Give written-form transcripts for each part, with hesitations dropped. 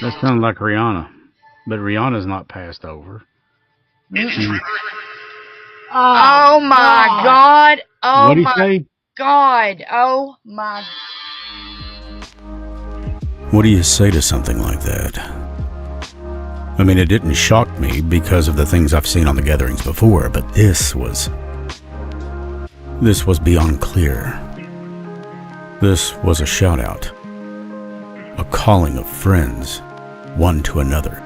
That sounds like Rihanna, but Rihanna's not passed over. Mm-mm. Oh my God! Oh What'd he my say? God! Oh my. What do you say to something like that? I mean, it didn't shock me because of the things I've seen on the gatherings before, but this was beyond clear. This was a shout out, a calling of friends, one to another.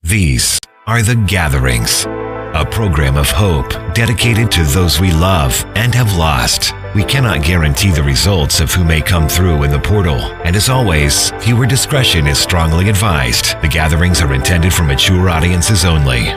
These are The Gatherings, a program of hope dedicated to those we love and have lost. We cannot guarantee the results of who may come through in the portal, and as always, viewer discretion is strongly advised. The gatherings are intended for mature audiences only.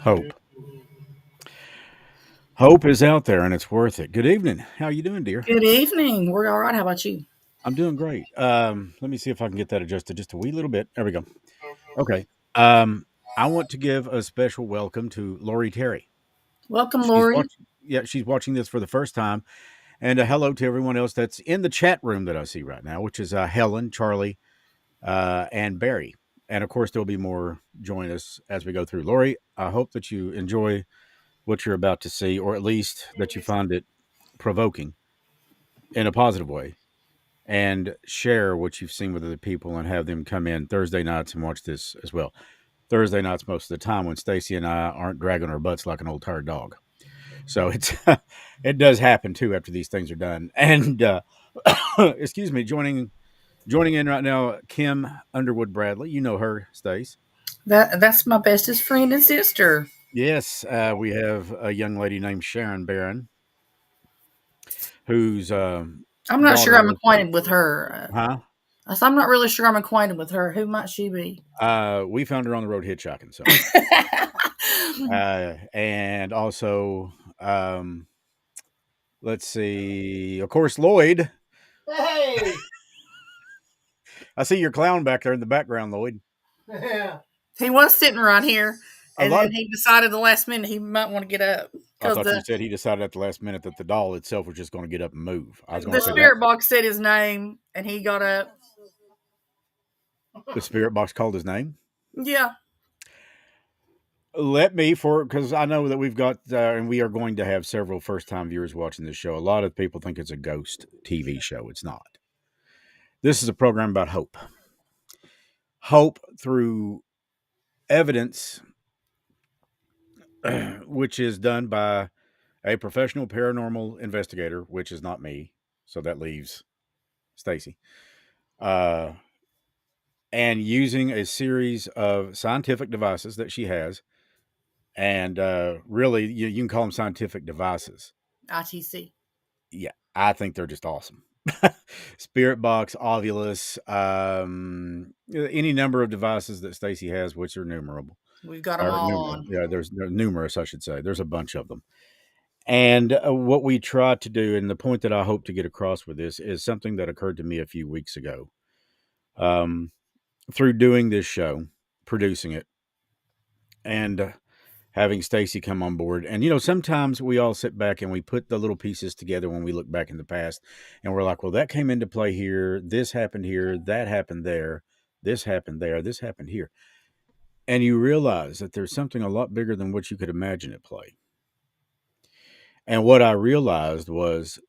Hope. Hope is out there and it's worth it. Good evening. How you doing, dear? Good evening. We're all right. How about you? I'm doing great. Let me see if I can get that adjusted just a wee little bit. There we go. Okay. I want to give a special welcome to Lori Terry. Welcome, Lori. She's watching this for the first time. And a hello to everyone else that's in the chat room that I see right now, which is Helen, Charlie, and Barry. And of course, there'll be more join us as we go through. Lori, I hope that you enjoy what you're about to see, or at least that you find it provoking in a positive way, and share what you've seen with other people and have them come in Thursday nights and watch this as well. Thursday nights most of the time when Stacy and I aren't dragging our butts like an old tired dog. So it's it does happen too after these things are done. And excuse me, joining in right now, Kim Underwood Bradley. You know her, Stace. That's my bestest friend and sister. Yes, we have a young lady named Sharon Barron, who's I'm not sure I'm acquainted with her. Huh? I'm not really sure I'm acquainted with her. Who might she be? We found her on the road hitchhiking. So, and also, let's see. Of course, Lloyd. Hey, I see your clown back there in the background, Lloyd. yeah. He was sitting right here, and then he decided the last minute he might want to get up. I thought you said he decided at the last minute that the doll itself was just going to get up and move. I was going The to say spirit box said his name, and he got up. The spirit box called his name? Yeah. Because I know that we've got, and we are going to have several first-time viewers watching this show. A lot of people think it's a ghost TV show. It's not. This is a program about hope. Hope through evidence, which is done by a professional paranormal investigator, which is not me. So that leaves Stacy. And using a series of scientific devices that she has. And really, you can call them scientific devices. ITC. Yeah, I think they're just awesome. Spirit box, Ovulus, any number of devices that Stacy has, which are numerable. We've got them all on. Yeah, there's numerous, I should say. There's a bunch of them. And what we try to do, and the point that I hope to get across with this, is something that occurred to me a few weeks ago. Through doing this show, producing it, and having Stacy come on board. And, sometimes we all sit back and we put the little pieces together when we look back in the past. And we're like, well, that came into play here. This happened here. That happened there. This happened there. This happened here. And you realize that there's something a lot bigger than what you could imagine at play. And what I realized was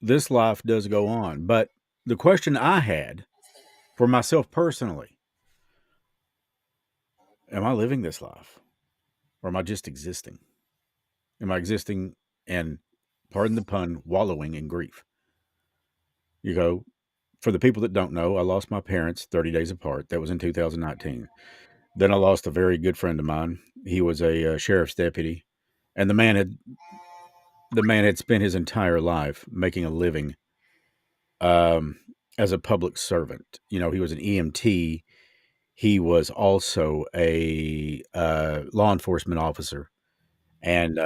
this life does go on. But the question I had for myself personally, am I living this life? Or am I just existing? Am I existing and, pardon the pun, wallowing in grief? For the people that don't know, I lost my parents 30 days apart. That was in 2019. Then I lost a very good friend of mine. He was a sheriff's deputy. And the man had spent his entire life making a living as a public servant. He was an EMT. He was also a law enforcement officer, and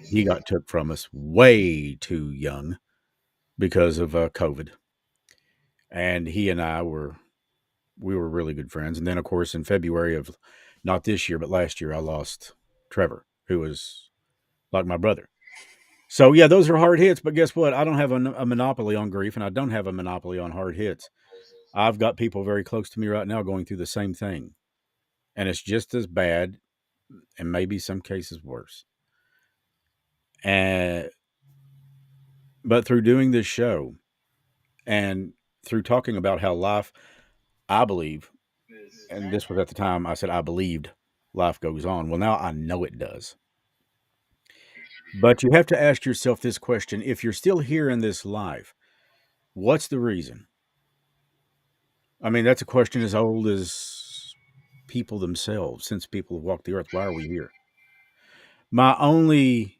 he got took from us way too young because of COVID. And he and I were really good friends. And then, of course, in February of not this year, but last year, I lost Trevor, who was like my brother. So, yeah, those are hard hits. But guess what? I don't have a monopoly on grief, and I don't have a monopoly on hard hits. I've got people very close to me right now going through the same thing. And it's just as bad, and maybe some cases worse. But through doing this show and through talking about how life, I believe, and this was at the time I said I believed life goes on. Well, now I know it does. But you have to ask yourself this question. If you're still here in this life, what's the reason? I mean, that's a question as old as people themselves. Since people have walked the earth, why are we here? The only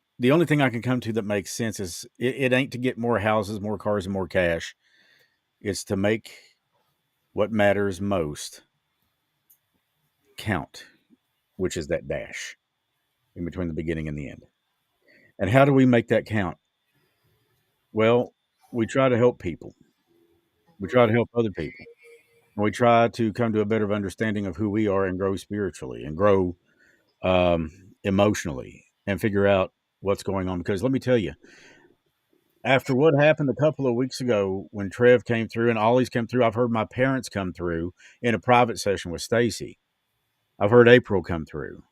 thing I can come to that makes sense is it ain't to get more houses, more cars, and more cash. It's to make what matters most count which is that dash in between the beginning and the end. And how do we make that count? Well, we try to help people. We try to help other people. And we try to come to a better understanding of who we are and grow spiritually and grow emotionally and figure out what's going on. Because let me tell you, after what happened a couple of weeks ago when Trev came through and Ollie's come through, I've heard my parents come through in a private session with Stacy. I've heard April come through.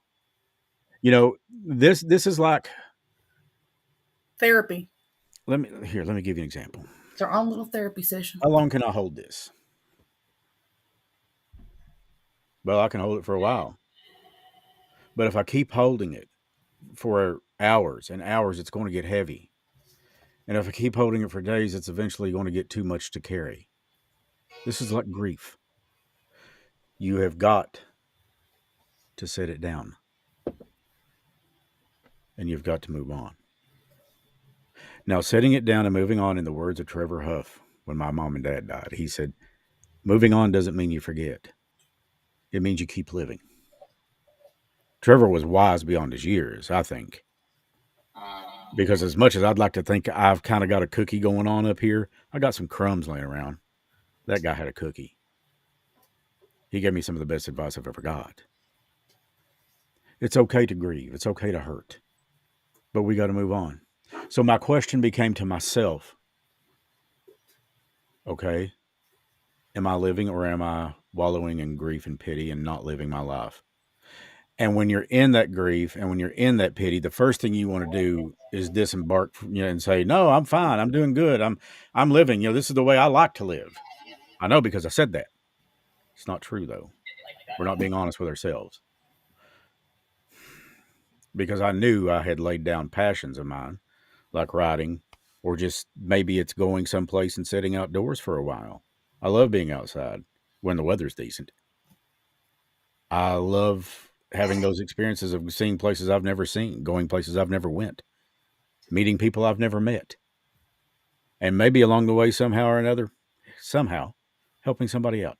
You know, this is like Therapy. let me give you an example. It's our own little therapy session. How long can I hold this? Well, I can hold it for a while. But if I keep holding it for hours and hours, it's going to get heavy. And if I keep holding it for days, it's eventually going to get too much to carry. This is like grief. You have got to set it down. And you've got to move on. Now, setting it down and moving on, in the words of Trevor Huff, when my mom and dad died, he said, moving on doesn't mean you forget. It means you keep living. Trevor was wise beyond his years, I think. Because as much as I'd like to think I've kind of got a cookie going on up here, I got some crumbs laying around. That guy had a cookie. He gave me some of the best advice I've ever got. It's okay to grieve. It's okay to hurt. But we got to move on. So my question became to myself, okay, am I living or am I wallowing in grief and pity and not living my life? And when you're in that grief and when you're in that pity, the first thing you want to do is disembark, and say, no, I'm fine. I'm doing good. I'm living. This is the way I like to live. I know, because I said that. It's not true, though. We're not being honest with ourselves. Because I knew I had laid down passions of mine, like writing, or just maybe it's going someplace and sitting outdoors for a while. I love being outside when the weather's decent. I love having those experiences of seeing places I've never seen, going places I've never went, meeting people I've never met. And maybe along the way, somehow or another, helping somebody out.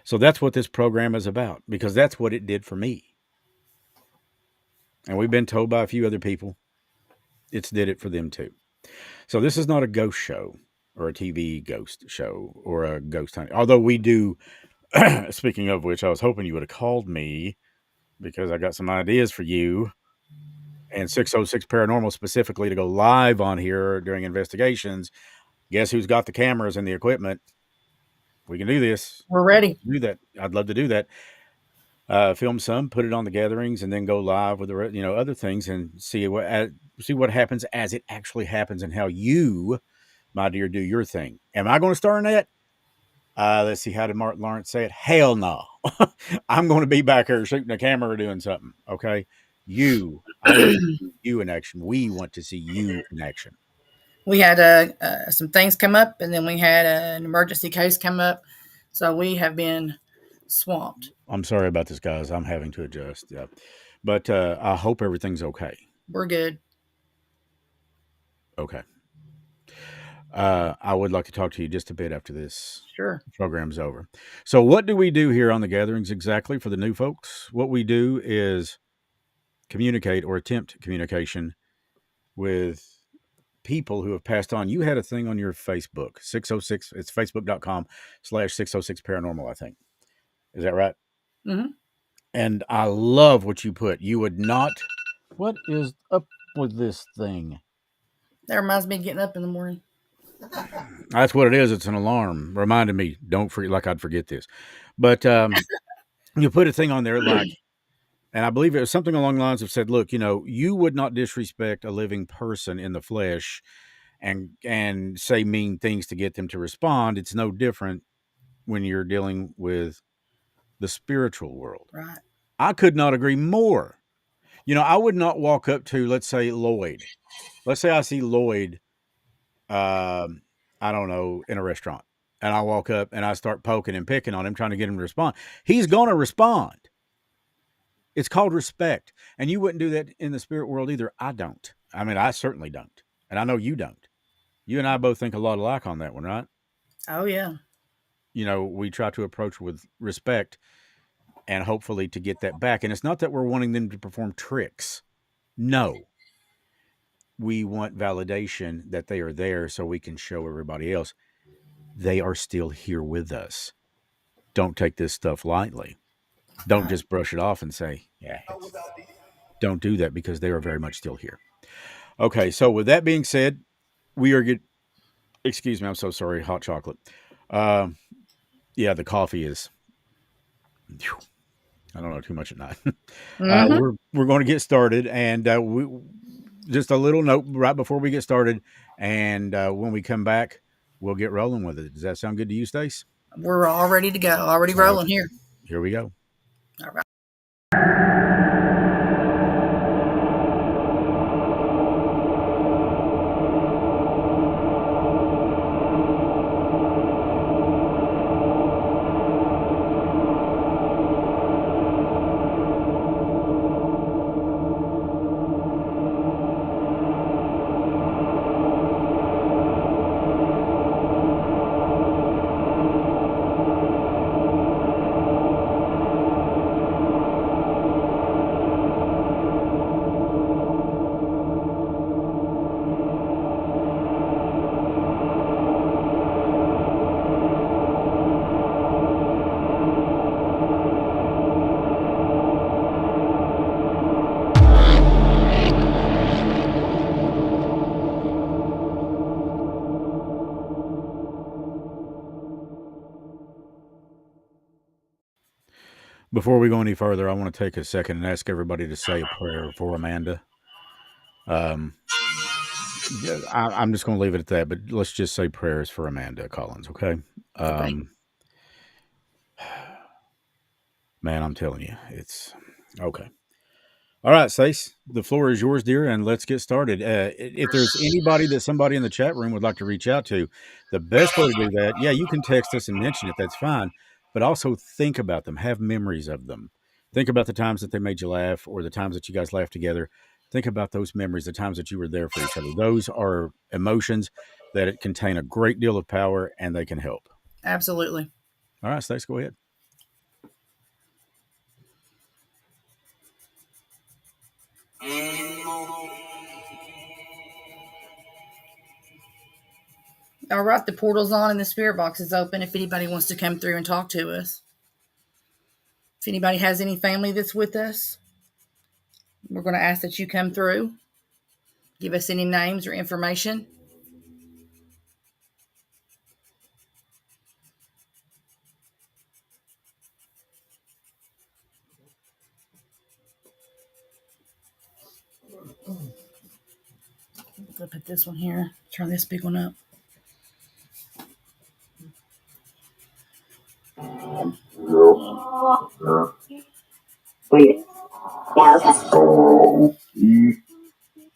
So that's what this program is about, because that's what it did for me. And we've been told by a few other people, it's did it for them too. So this is not a ghost show or a TV ghost show or a ghost hunting. Although we do, speaking of which, I was hoping you would have called me because I got some ideas for you and 606 Paranormal specifically to go live on here during investigations. Guess who's got the cameras and the equipment? We can do this. We're ready. Do that. I'd love to do that. Film some, put it on the gatherings, and then go live with the other things and see what happens as it actually happens and how you, my dear, do your thing. Am I going to star in that? Let's see. How did Martin Lawrence say it? Hell no. I'm going to be back here shooting a camera or doing something. Okay. You in action. We want to see you in action. We had some things come up, and then we had an emergency case come up. So we have been swamped. I'm sorry about this, guys. I'm having to adjust. Yeah. But I hope everything's okay. We're good. Okay. I would like to talk to you just a bit after this program's over. So what do we do here on the gatherings exactly for the new folks? What we do is communicate or attempt communication with people who have passed on. You had a thing on your Facebook, 606. It's facebook.com/606 paranormal, I think. Is that right? Mm-hmm. And I love what you put. You would not. What is up with this thing? That reminds me of getting up in the morning. That's what it is. It's an alarm reminding me. Don't forget, like I'd forget this. But you put a thing on there like, and I believe it was something along the lines of said, look, you would not disrespect a living person in the flesh and say mean things to get them to respond. It's no different when you're dealing with the spiritual world. Right. I could not agree more. I would not walk up to, let's say, Lloyd. Let's say I see Lloyd, I don't know, in a restaurant. And I walk up and I start poking and picking on him, trying to get him to respond. He's going to respond. It's called respect. And you wouldn't do that in the spirit world either. I don't. I mean, I certainly don't. And I know you don't. You and I both think a lot alike on that one, right? Oh, yeah. We try to approach with respect and hopefully to get that back. And it's not that we're wanting them to perform tricks. No. We want validation that they are there so we can show everybody else they are still here with us. Don't take this stuff lightly. Don't just brush it off and say, yeah, don't do that, because they are very much still here. Okay, so with that being said, we are excuse me, I'm so sorry, hot chocolate. Yeah, the coffee is, I don't know, too much at night. We're going to get started, and just a little note right before we get started, and when we come back, we'll get rolling with it. Does that sound good to you, Stace? We're all ready to go. Already rolling here. Here we go. All right. Before we go any further, I want to take a second and ask everybody to say a prayer for Amanda. I'm just going to leave it at that, but let's just say prayers for Amanda Collins, okay? Man, I'm telling you, it's okay. All right, Stace, the floor is yours, dear, and let's get started. If there's anybody that somebody in the chat room would like to reach out to, the best way to do that, yeah, you can text us and mention it. That's fine. But also think about them. Have memories of them. Think about the times that they made you laugh, or the times that you guys laughed together. Think about those memories, the times that you were there for each other. Those are emotions that contain a great deal of power, and they can help. Absolutely. All right, Stace, go ahead. All right, the portal's on and the spirit box is open if anybody wants to come through and talk to us. If anybody has any family that's with us, we're going to ask that you come through. Give us any names or information. I'll put this one here. Turn this big one up.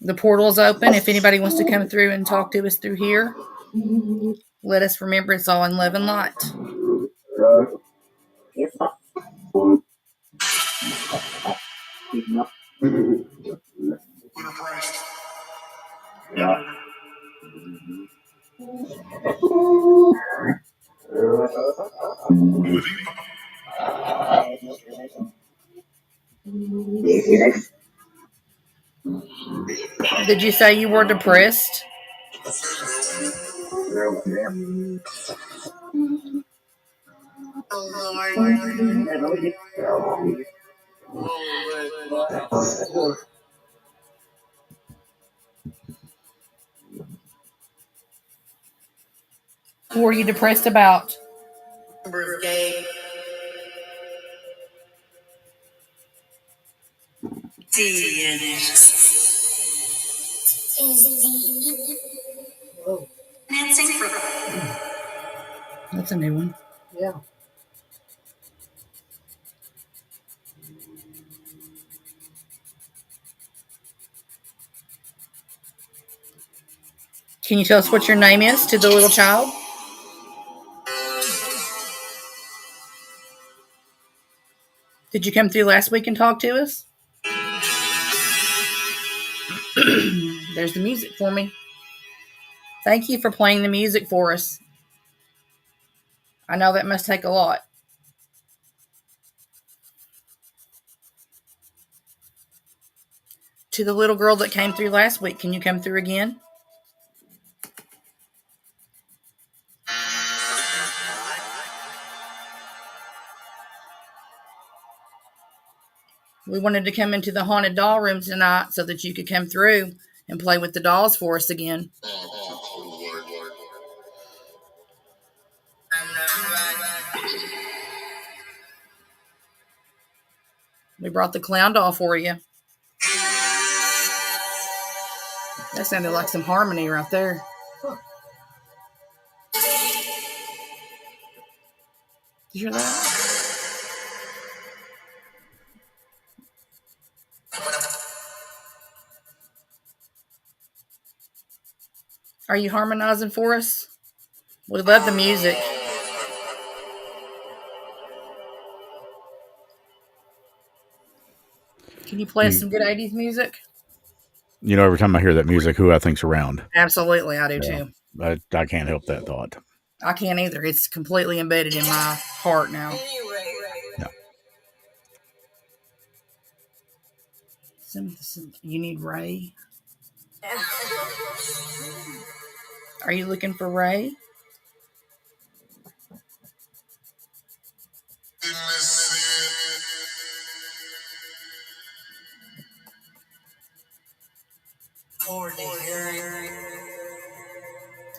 The portal is open. If anybody wants to come through and talk to us through here, let us remember it's all in love and light. Did you say you were depressed? What were you depressed about? That's a new one. Yeah. Can you tell us what your name is to the little child? Did you come through last week and talk to us? There's the music for me. Thank you for playing the music for us. I know that must take a lot. to the little girl that came through last week. Can you come through again? We wanted to come into the haunted doll room tonight so that you could come through and play with the dolls for us again. We brought the clown doll for you. That sounded like some harmony right there. Did you hear that? Are you harmonizing for us? We love the music. Can you play us some good 80s music? You know, every time I hear that music, who I think's around. Absolutely, I do too. I can't help that thought. I can't either. It's completely embedded in my heart now. Yeah. You need Ray? Are you looking for Ray?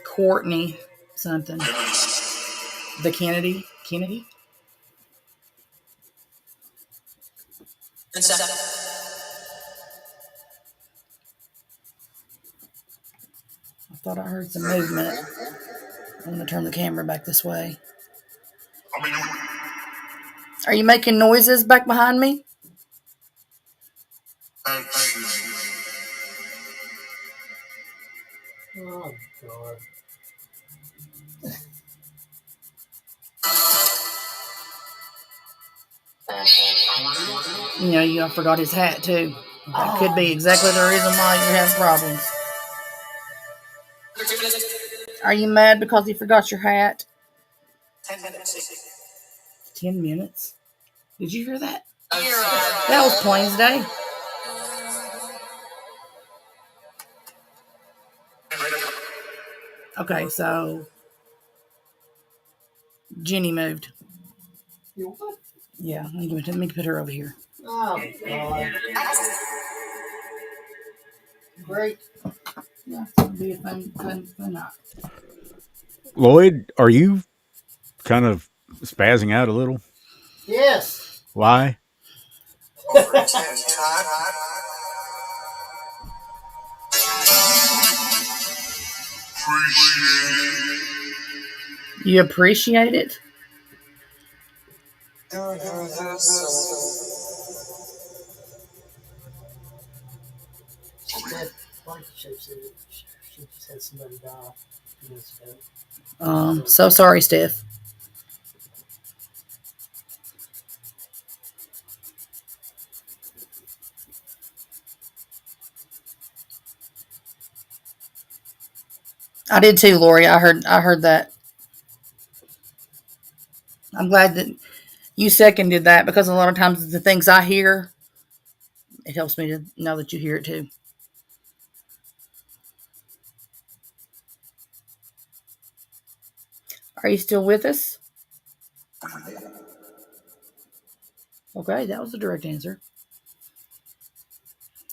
Courtney something. The Kennedy? I thought I heard some movement. I'm going to turn the camera back this way. Are you making noises back behind me? Oh, God. You know, I forgot his hat too. That could be exactly the reason why you're having problems. Are you mad because you forgot your hat? 10 minutes. Did you hear that? That was plain as day. Okay, so Jenny moved. You what? Yeah, let me put her over here. Oh, God. Great. Yeah, it's gonna be a fun night. Lloyd, are you kind of spazzing out a little? Yes. Why? You appreciate it? She just had somebody die a few minutes ago. So sorry, Steph. I did too, Lori. I heard that. I'm glad that you seconded that because a lot of times the things I hear, it helps me to know that you hear it too. Are you still with us? Okay, that was a direct answer.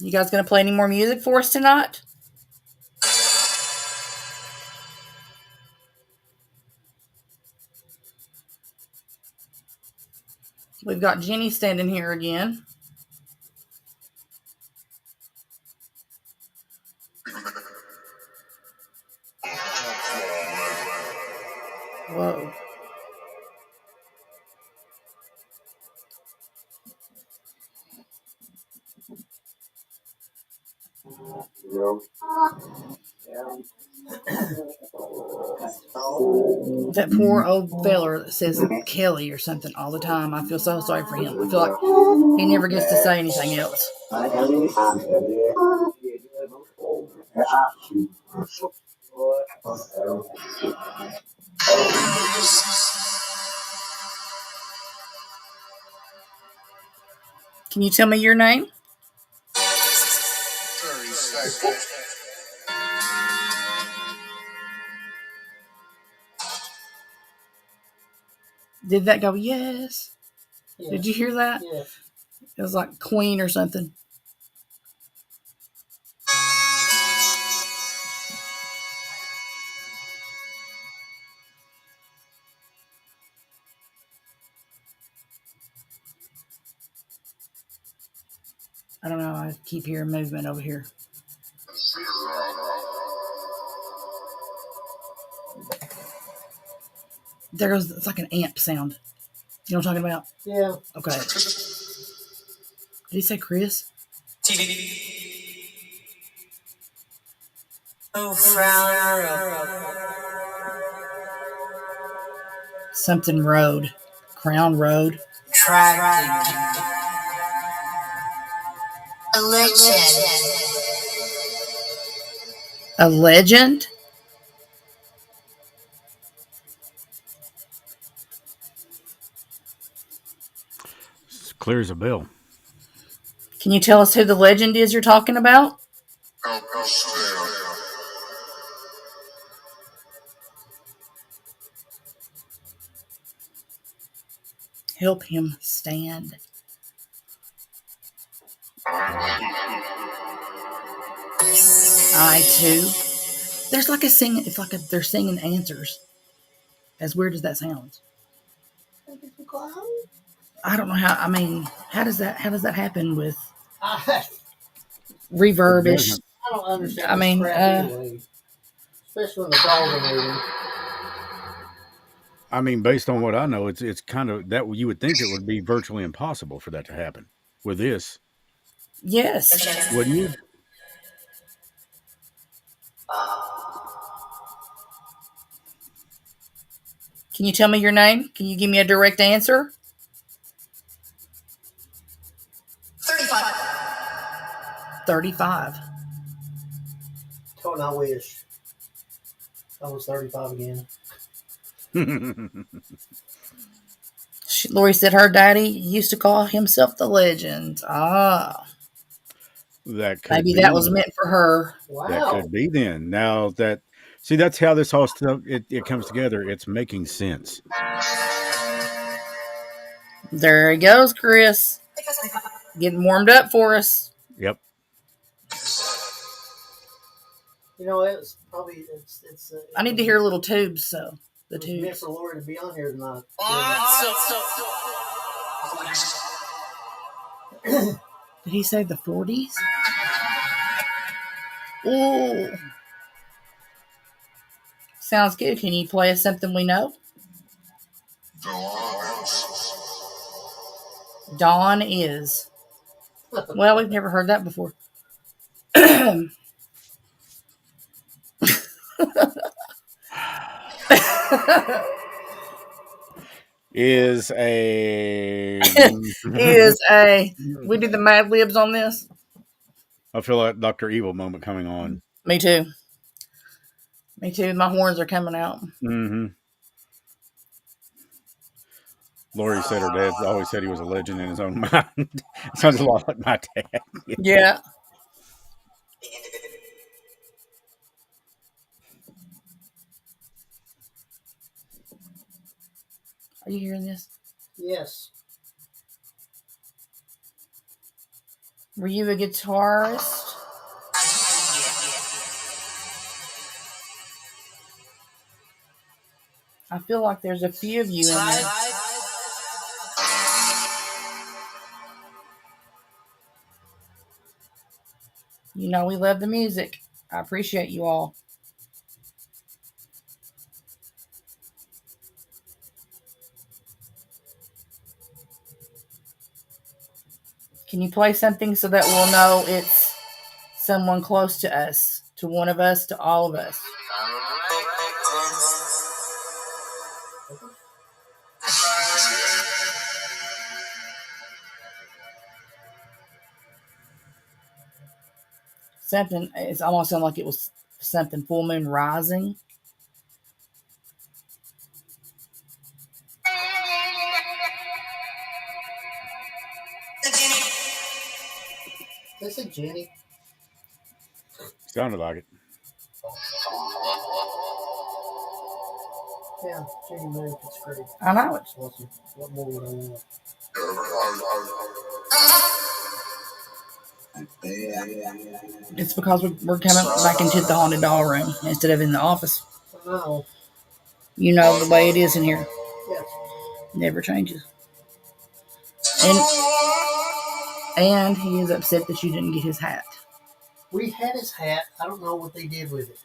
You guys going to play any more music for us tonight? We've got Jenny standing here again. Whoa. That poor old feller that says Kelly or something all the time. I feel so sorry for him. I feel like he never gets to say anything else. Can you tell me your name? Did that go, yes? Yeah. Did you hear that? Yeah. It was like Queen or something. I don't know. I keep hearing movement over here. There goes, it's like an amp sound. You know what I'm talking about? Yeah. Okay. Did he say Chris? Something Road. Crown Road. A legend. A legend? It's clear as a bell. Can you tell us who the legend is you're talking about? Help him stand. I too. There's like a sing. It's like they're singing answers. As weird as that sounds. I don't know how. I mean, how does that happen with I reverbish? don't understand. I mean, anyway. Especially when the dog are moving. I mean, based on what I know, it's kind of that you would think it would be virtually impossible for that to happen with this, Yes. wouldn't you? Can you tell me your name? Can you give me a direct answer? 35. Don't I wish I was 35 again. Lori said her daddy used to call himself the legend. Ah, That could maybe be. that was meant for her. Wow. That could be then. Now that see, that's how this all stuff it comes together. It's making sense. There he goes, Chris. Getting warmed up for us. Yep. You know, it's probably it's. I need to hear little tubes, so the It was meant tubes. for Lori to be on here tonight. Did he say the 40s? Ooh. Sounds good. Can you play us something we know? Dawn is. Well, we've never heard that before. Is a Is a. We did the Mad Libs on this. I feel like Dr. Evil moment coming on. Me too. Me too. My horns are coming out. Mm-hmm. Lori said her dad always said he was a legend in his own mind. Sounds a lot like my dad. Yeah. Are you hearing this? Yes. Were you a guitarist? I feel like there's a few of you in there. You know we love the music. I appreciate you all. Can you play something so that we'll know it's someone close to us, to one of us, to all of us? Something, it's almost sounded like it was something Full Moon Rising. This is Jenny. Sounded like it. Yeah, chicken milk, it's great. I know it. It's awesome. What more would I want? It's because we're coming back into the haunted doll room instead of in the office. Oh, You know the way it is in here. yes. Never changes. And he is upset that you didn't get his hat. We had his hat. I don't know what they did with it.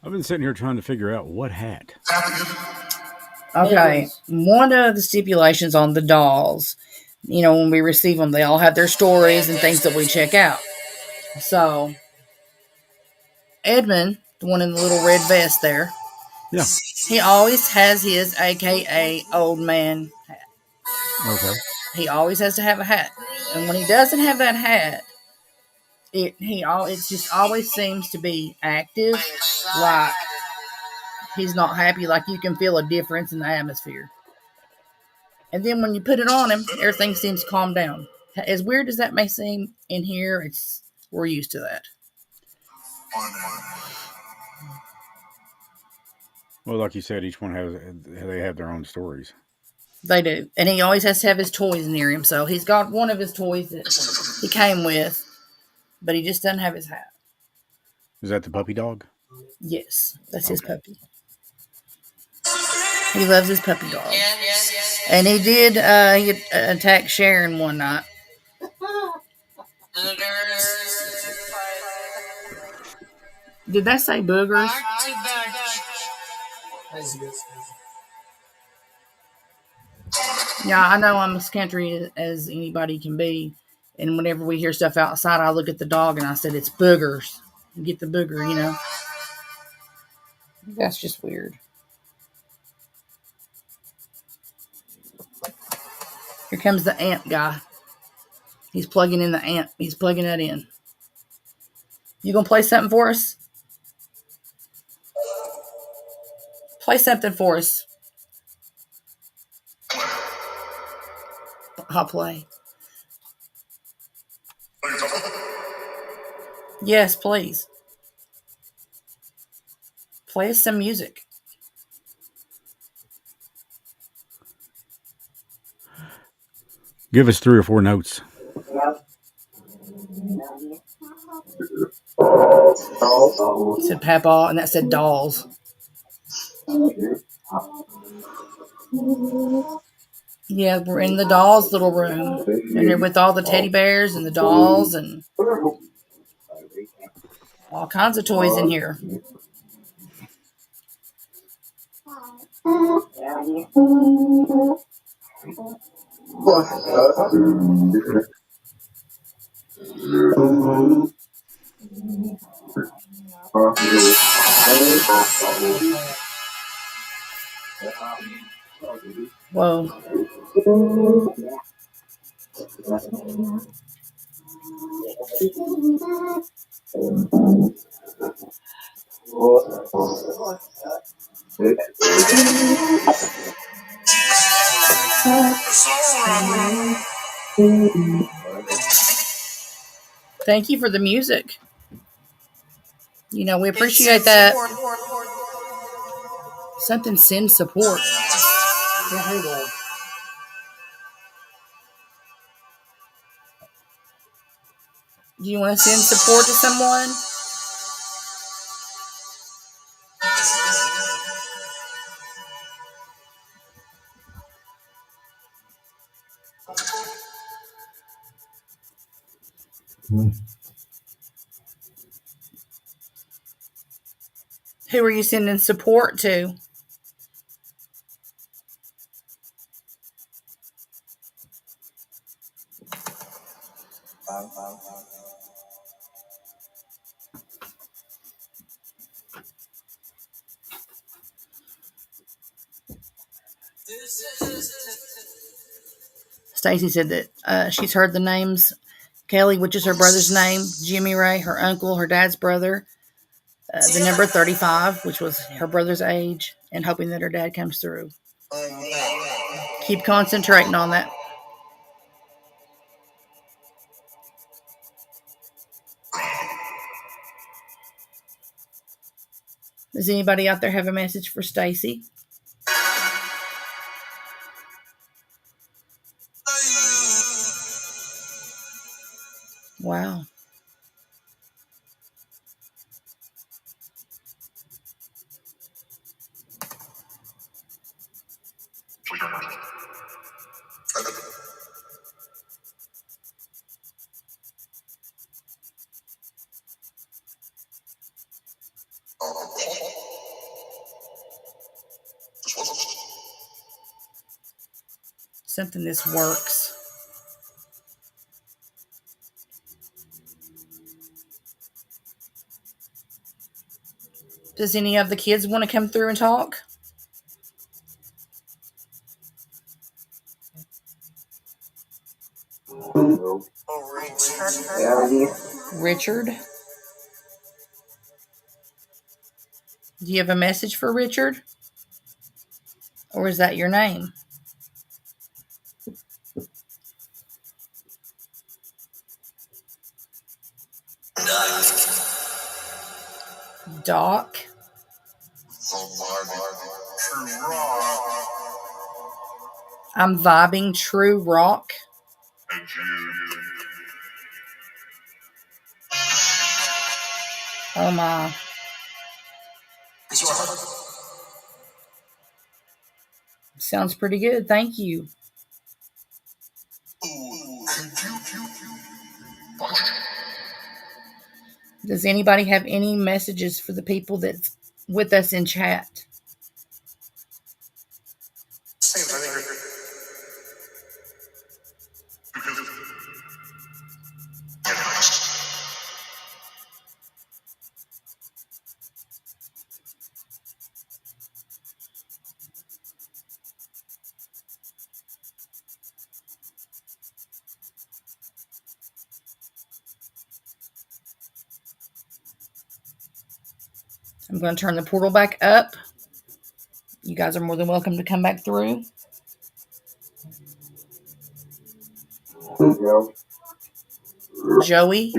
I've been sitting here trying to figure out what hat. Okay, one of the stipulations on the dolls, you know, when we receive them, they all have their stories and things that we check out. So, Edmund, the one in the little red vest there, Yeah. he always has his AKA old man hat. Okay. He always has to have a hat. And when he doesn't have that hat, it just always seems to be active, like he's not happy, like you can feel a difference in the atmosphere. And then when you put it on him, everything seems to calm down. As weird as that may seem in here, we're used to that. Well, like you said, each one they have their own stories. They do. And he always has to have his toys near him. So he's got one of his toys that he came with, but he just doesn't have his hat. Is that the puppy dog? Yes, that's his puppy. He loves his puppy dog. And he did he attack Sharon one night. Did that say boogers? Yeah, I know I'm as country as anybody can be. And whenever we hear stuff outside, I look at the dog and I said, it's boogers. Get the booger, you know. That's just weird. Here comes the amp guy. He's plugging in the amp. He's plugging that in. You gonna play something for us? Play something for us. I'll play. Yes, please. Play us some music. Give us 3 or 4 notes. It said Papa, and that said dolls. Yeah, we're in the dolls' little room. And they're with all the teddy bears and the dolls and all kinds of toys in here. Whoa. Thank you for the music. You know, we appreciate that. Something send support. Do you want to send support to someone? Who are you sending support to? Stacy said that she's heard the names Kelly, which is her brother's name, Jimmy Ray, her uncle, her dad's brother, the number 35, which was her brother's age, and hoping that her dad comes through. Keep concentrating on that. Does anybody out there have a message for Stacy? Wow. Something this works. Does any of the kids want to come through and talk? Richard? Do you have a message for Richard? Or is that your name? Doc? I'm vibing true rock. Oh my. Sounds pretty good. Thank you. Does anybody have any messages for the people that's with us in chat? I'm going to turn the portal back up. You guys are more than welcome to come back through. Joey?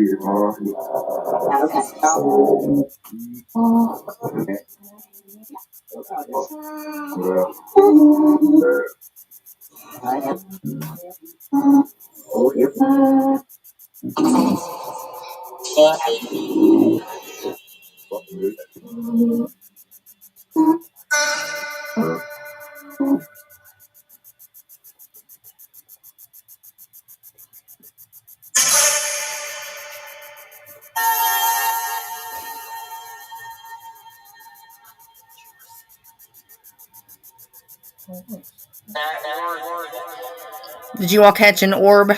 Did you all catch an orb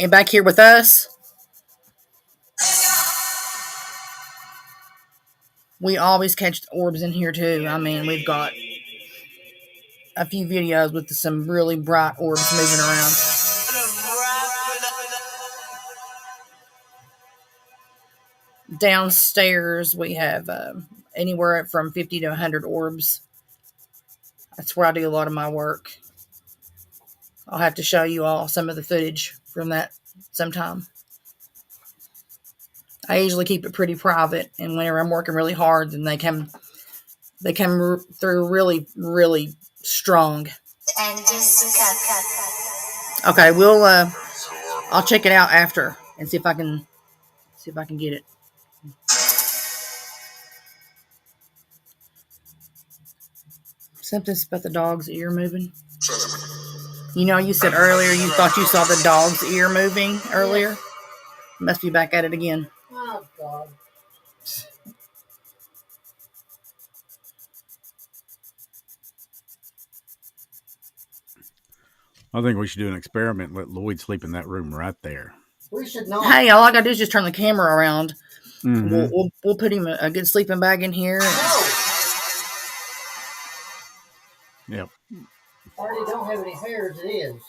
back here with us? We always catch orbs in here too. I mean, we've got a few videos with some really bright orbs moving around. Downstairs, we have anywhere from 50 to 100 orbs. That's where I do a lot of my work. I'll have to show you all some of the footage from that sometime. I usually keep it pretty private, and whenever I'm working really hard, then they come through really, really strong. Okay, I'll check it out after and see if I can get it. Something's about the dog's ear moving. You know, you said earlier you thought you saw the dog's ear moving earlier. Must be back at it again. Oh, God. I think we should do an experiment and let Lloyd sleep in that room right there. We should not. Hey, all I gotta do is just turn the camera around. Mm-hmm. We'll put him a good sleeping bag in here. Yep. Already don't have any hair as it is.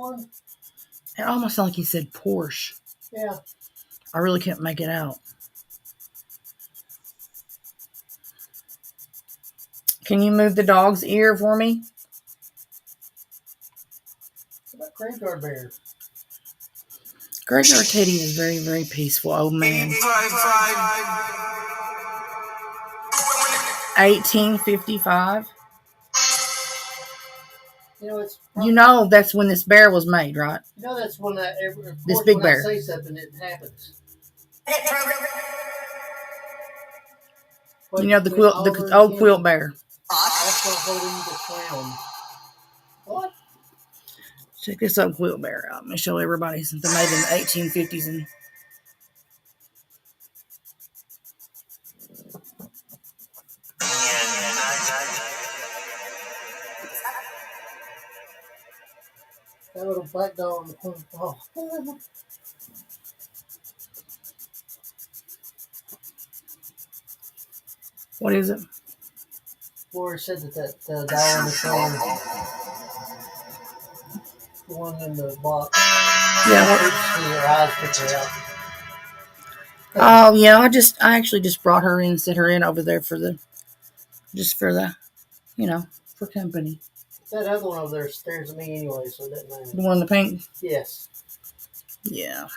one? It almost sounded like he said Porsche. Yeah. I really can't make it out. Can you move the dog's ear for me? What about Graveyard Bear? Graveyard Teddy is very, very peaceful old man. 1855. You know, it's You know that's when this bear was made, right? you know that's when that This big when bear. I say something, it happens. You know the quilt, the old quilt bear. Also holding the clown. What? Check this old quilt bear out. Let me show everybody something made in the 1850s and. That little black dog on the corner. Oh. What is it? Laura said that dog on the corner, the one in the box, Yeah. What, her eyes picture out. oh yeah. I actually just brought her in, set her in over there for the for company. That other one over there stares at me anyway, so it doesn't matter. The one in the pink. Yes. Yeah.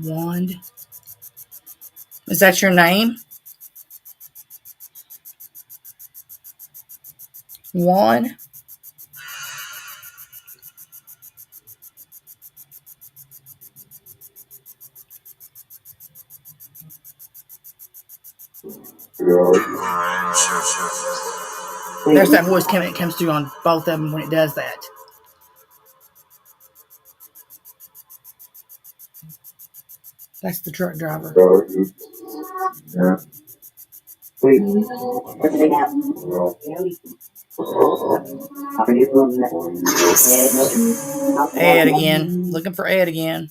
Wand. Is that your name? Wand. There's that voice coming. It comes through on both of them when it does that. That's the truck driver. Ed again. Looking for Ed again.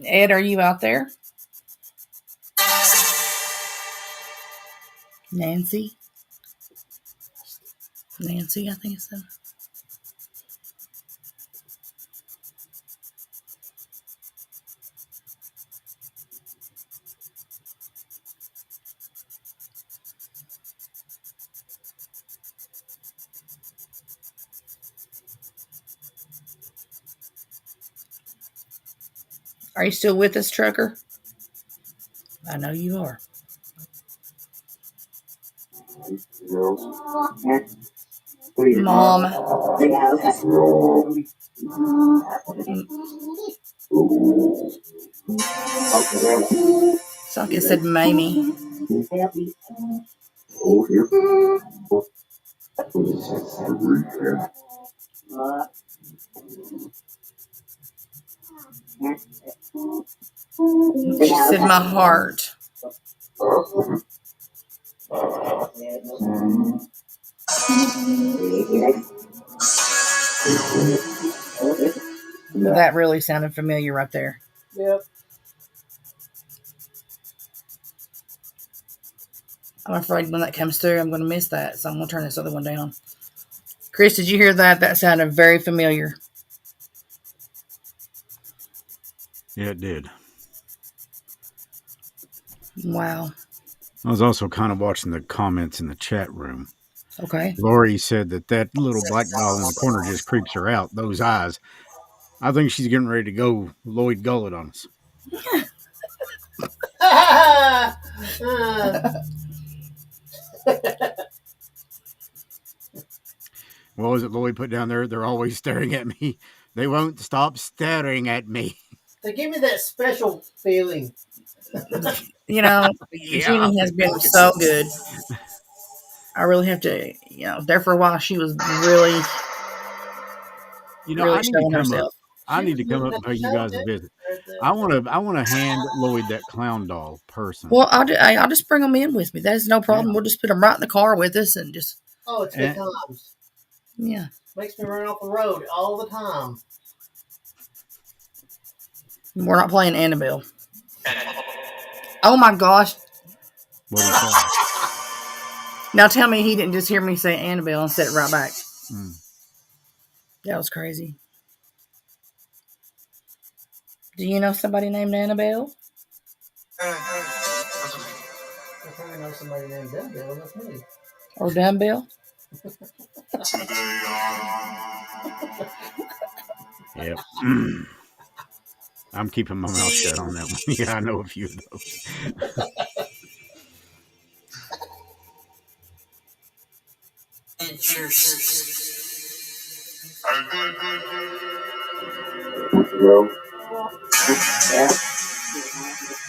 Ed, are you out there? Nancy, I think it's them. Are you still with us, trucker? I know you are. Mom. Sock said Mamie. She said my heart. That really sounded familiar right there. Yep. I'm afraid when that comes through, I'm going to miss that. So I'm going to turn this other one down. Chris, did you hear that? That sounded very familiar. Yeah, it did. Wow. I was also kind of watching the comments in the chat room. Okay. Lori said that little black doll in the corner just creeps her out. Those eyes. I think she's getting ready to go Lloyd Gullet on us. What was it Lloyd put down there? They're always staring at me. They won't stop staring at me. They give me that special feeling. You know, Yeah. Jeannie has been so good. I really have to, there for a while she was really, really showing herself. I need to come up and pay you guys a visit. I want to hand Lloyd that clown doll personally. Well, I'll just bring them in with me. That's no problem. Yeah. We'll just put them right in the car with us and just Oh, it's good times. Yeah. Makes me run off the road all the time. We're not playing Annabelle. Oh my gosh. What do you say? Now tell me he didn't just hear me say Annabelle and set it right back. Mm. That was crazy. Do you know somebody named Annabelle? I probably know somebody named Dumbbell. That's me. Or Dumbbell? Yep. I'm keeping my mouth shut on that one. Yeah, I know a few of those.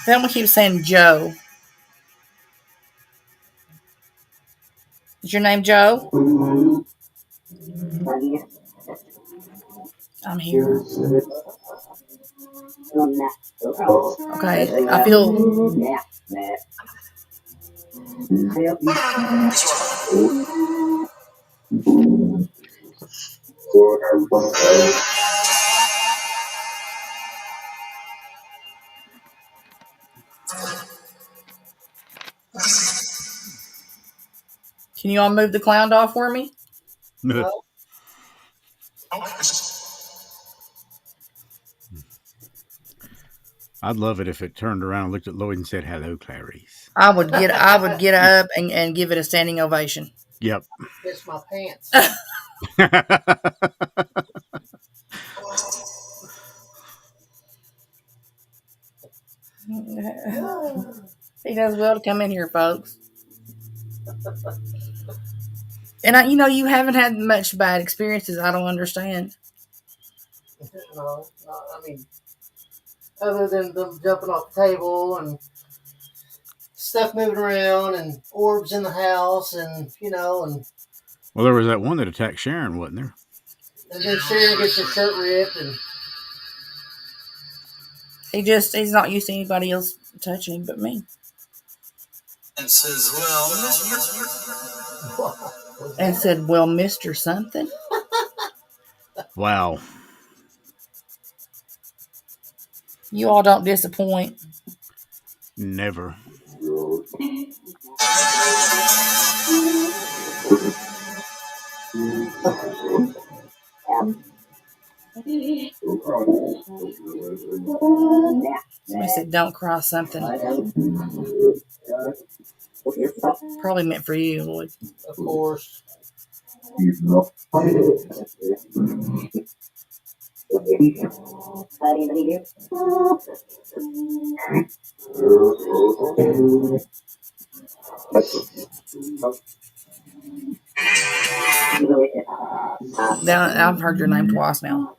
Thelma keeps saying Joe. Is your name Joe? I'm here. Okay, I feel. Can you all move the clown doll for me? No. I'd love it if it turned around and looked at Lloyd and said, "Hello, Clarice." I would get up and give it a standing ovation. Yep. Piss my pants. He does well to come in here, folks. And you haven't had much bad experiences. I don't understand. No, I mean, other than them jumping off the table and stuff moving around and orbs in the house and, and Well, there was that one that attacked Sharon, wasn't there? then Sharon gets her shirt ripped and He's not used to anybody else touching him but me. And says, well, And said, well, Mr. Something. Wow. You all don't disappoint. Never. Somebody said, don't cry something. Probably meant for you, Lloyd. of course. Now, I've heard your name twice now.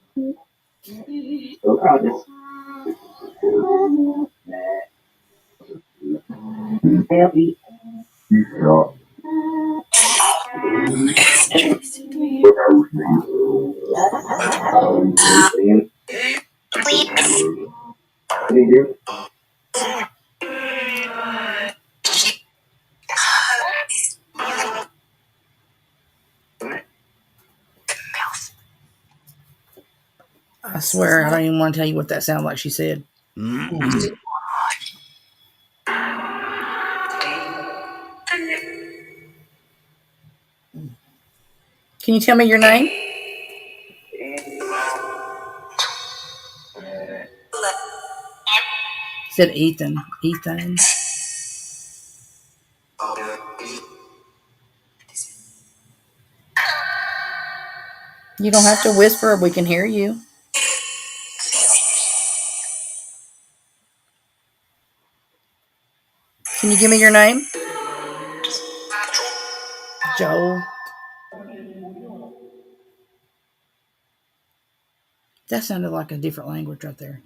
I swear, I don't even want to tell you what that sounded like she said. Can you tell me your name? Said Ethan. Ethan. You don't have to whisper. We can hear you. Can you give me your name? Joel. That sounded like a different language right there.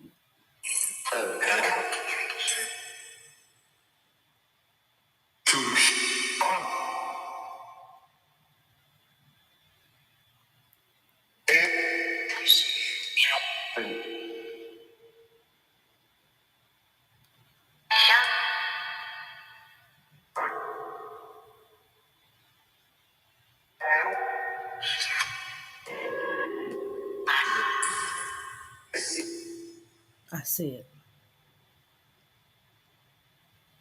I see it.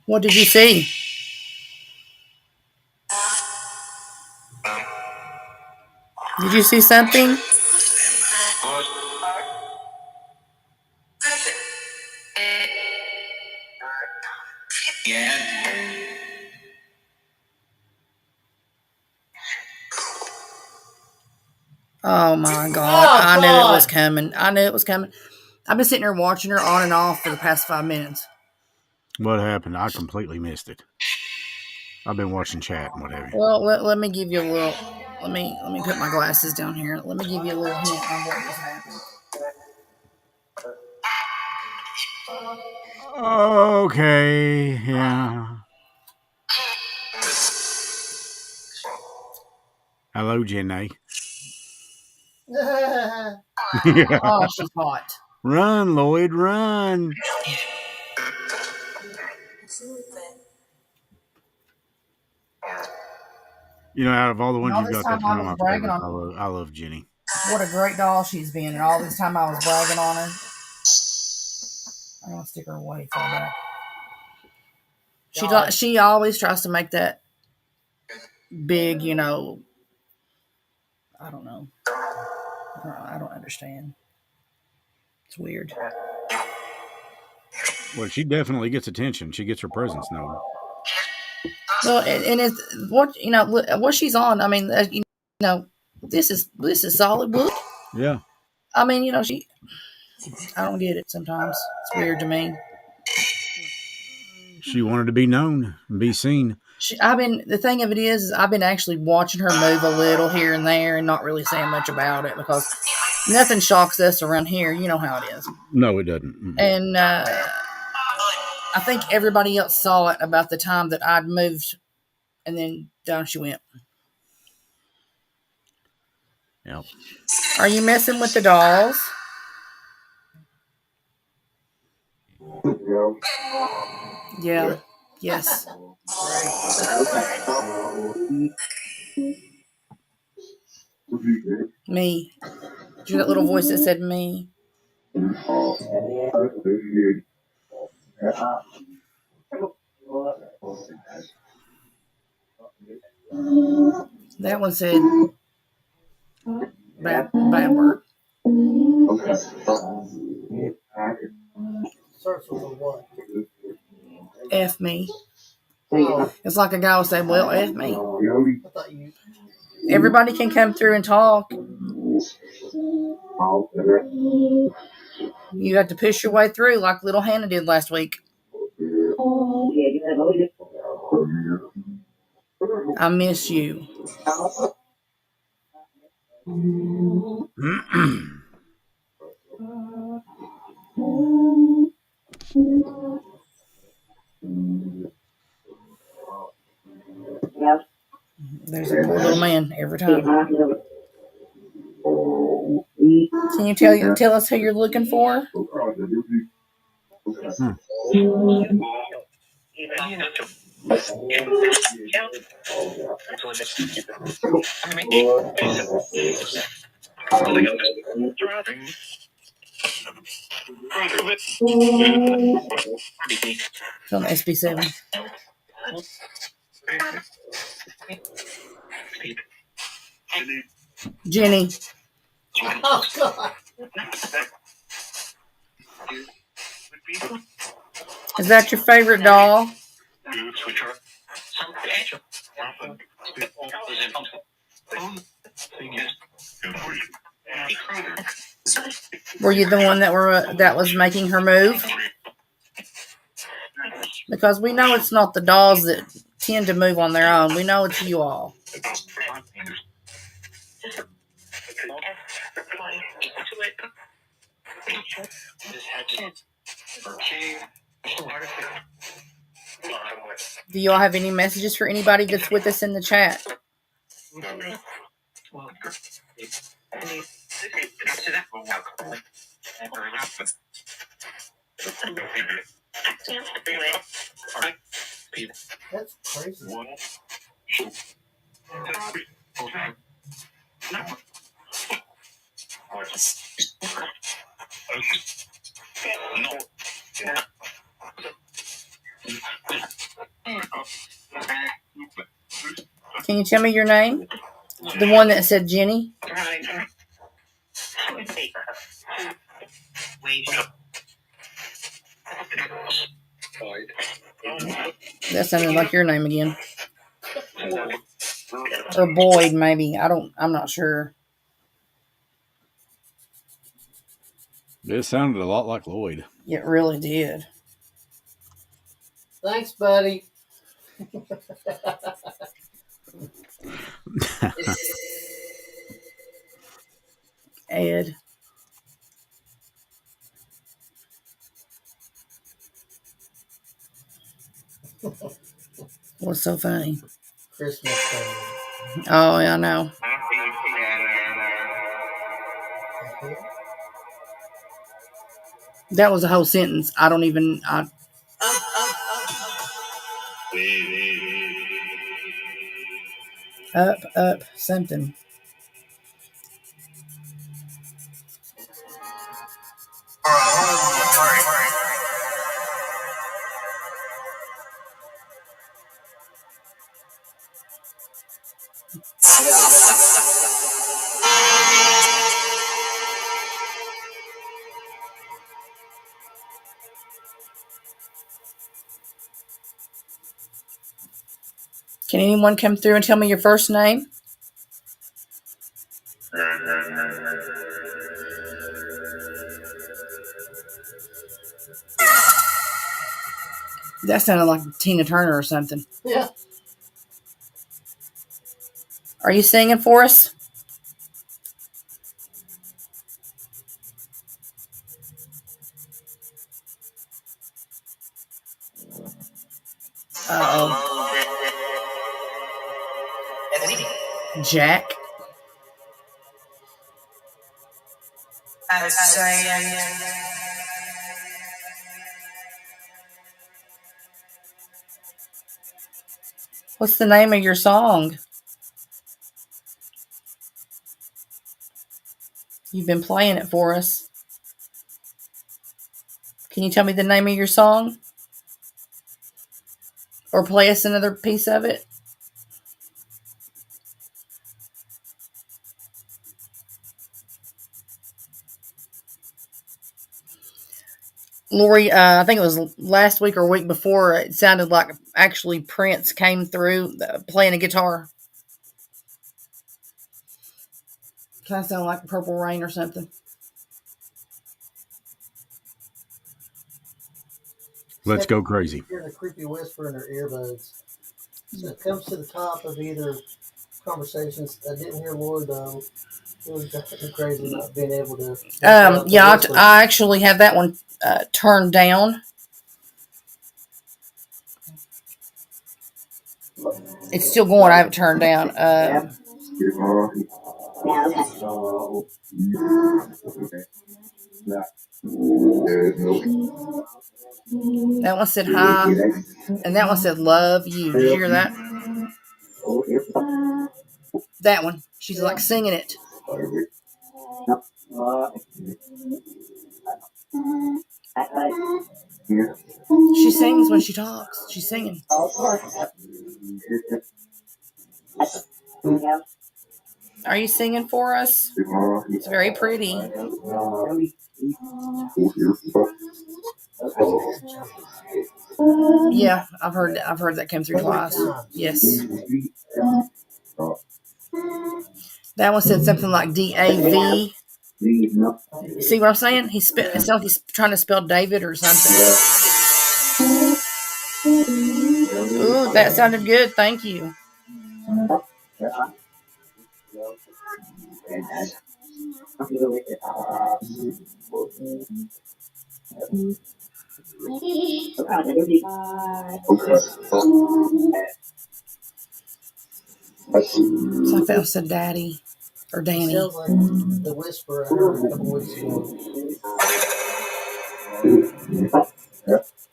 What did you see? Did you see something? Oh my God. I knew it was coming. I knew it was coming. I've been sitting here watching her on and off for the past 5 minutes. What happened? I completely missed it. I've been watching chat and whatever. Well, let me give you a little. Let me put my glasses down here. Let me give you a little hint on what just happened. Okay, yeah. Hello, Jenny. Oh, she's hot. Run, Lloyd, run. You know, out of all the ones All you've this got, that's time one I of was my bragging favorites. I love Jenny. What a great doll she's been, and all this time I was bragging on her. I'm gonna stick her way far back. She always tries to make that big, you know. I don't know. I don't understand. It's weird. Well, she definitely gets attention. She gets her presence known. Well, and it's what what she's on. I mean, you know, this is solid wood. Yeah. I mean, you know, I don't get it sometimes. It's weird to me. She wanted to be known and be seen. The thing of it is I've been actually watching her move a little here and there and not really saying much about it because nothing shocks us around here. You know how it is. No, it doesn't. And I think everybody else saw it about the time that I'd moved, and then down she went. Yep. Are you messing with the dolls? Yeah. Yes. Me. Did you hear that little voice that said me? That one said bad word. Search for what? F me. It's like a guy would say, well, F me. I thought you. Everybody can come through and talk. You have to push your way through like little Hannah did last week. I miss you. There's a poor little man every time. Can you tell us who you're looking for? From SB7. Jenny. Oh God. Is that your favorite doll? Were you the one that was making her move? Because we know it's not the dolls that tend to move on their own. We know it's you all. Do you all have any messages for anybody that's with us in the chat? That's crazy. Can you tell me your name? The one that said Jenny? That sounded like your name again. Or Boyd, maybe. I'm not sure. It sounded a lot like Lloyd. It really did. Thanks, buddy. Ed. What's so funny? Christmas time. Oh, yeah, I know. That was a whole sentence. I don't even. Up, something. Can anyone come through and tell me your first name? That sounded like Tina Turner or something. Yeah. Are you singing for us? Uh-oh. Jack? What's the name of your song? You've been playing it for us. Can you tell me the name of your song? Or play us another piece of it? Lori, I think it was last week or week before, it sounded like actually Prince came through playing a guitar. Kind of sounded like Purple Rain or something. Let's go crazy. Hear the creepy whisper in her earbuds. So it comes to the top of either conversations. I didn't hear Lord though. It was definitely crazy not being able to. Yeah, I actually have that one turned down. It's still going. I have it turned down. That one said hi, and that one said love you. Did you hear that? That one. She's like singing it. She sings when she talks. She's singing. Are you singing for us? It's very pretty. Yeah, I've heard that came through twice. Yes. That one said something like DAV. See what I'm saying? It sounds like he's trying to spell David or something. Ooh, that sounded good. Thank you. So I felt said Daddy or Danny. Sounds like the whisper I heard a couple weeks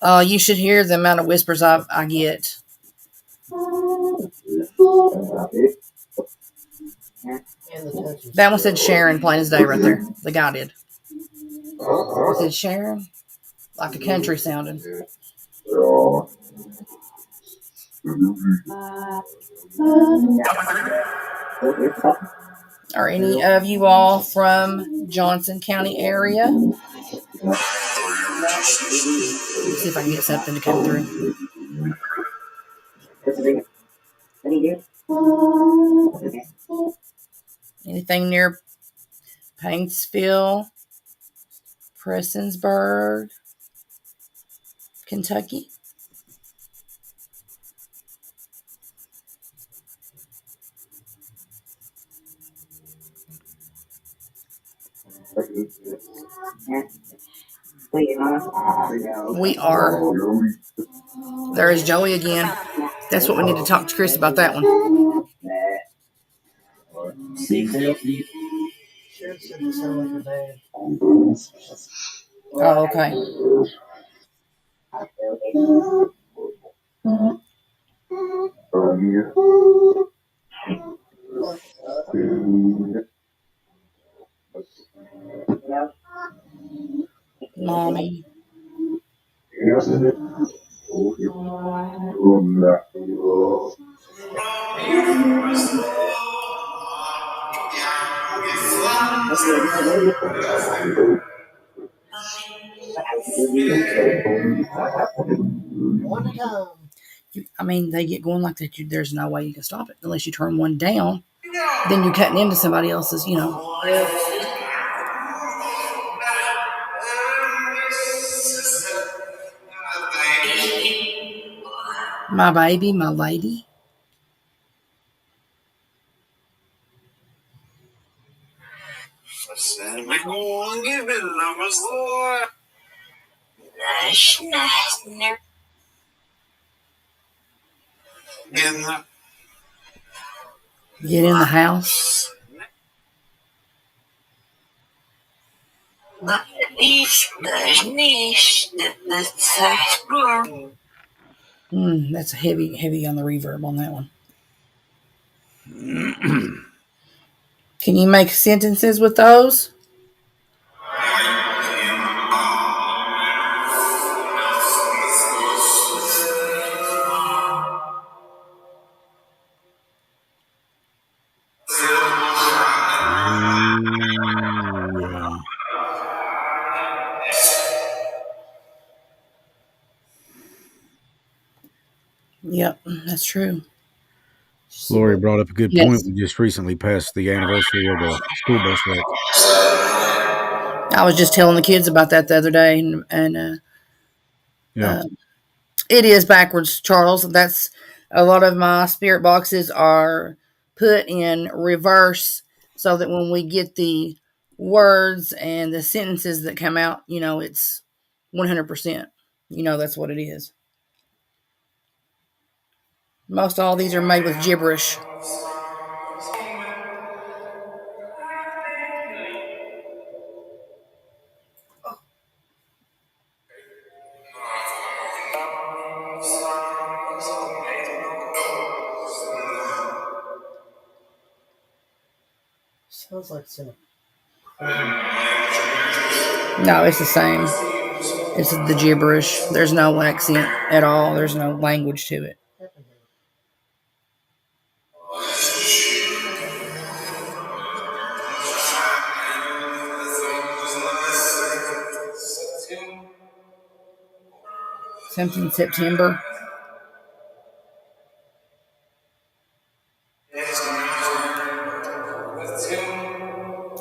ago. You should hear the amount of whispers I get. That one said Sharon, plain as day right there. The guy did. It said Sharon. like a country sounding. Are any of you all from Johnson County area? Let's see if I can get something to come through. Anything near Paintsville, Prestonsburg, Kentucky? We are. There is Joey again. That's what we need to talk to Chris about that one. Sheriff said you sound like your dad. Oh, okay. Mommy. One time. I mean, they get going like that. There's no way you can stop it unless you turn one down. Then you're cutting into somebody else's, My baby, my lady. Get in the house. That's heavy on the reverb on that one. Can you make sentences with those? Yeah. Yep, that's true. Lori brought up a good Yes. point. We just recently passed the anniversary of the school bus wreck. I was just telling the kids about that the other day, and Yeah. it is backwards, Charles. That's a lot of my spirit boxes are put in reverse so that when we get the words and the sentences that come out, it's 100%. That's what it is. Most all these are made with gibberish. Sounds like it's in a No, it's the same. It's the gibberish. There's no accent at all. There's no language to it. Something September.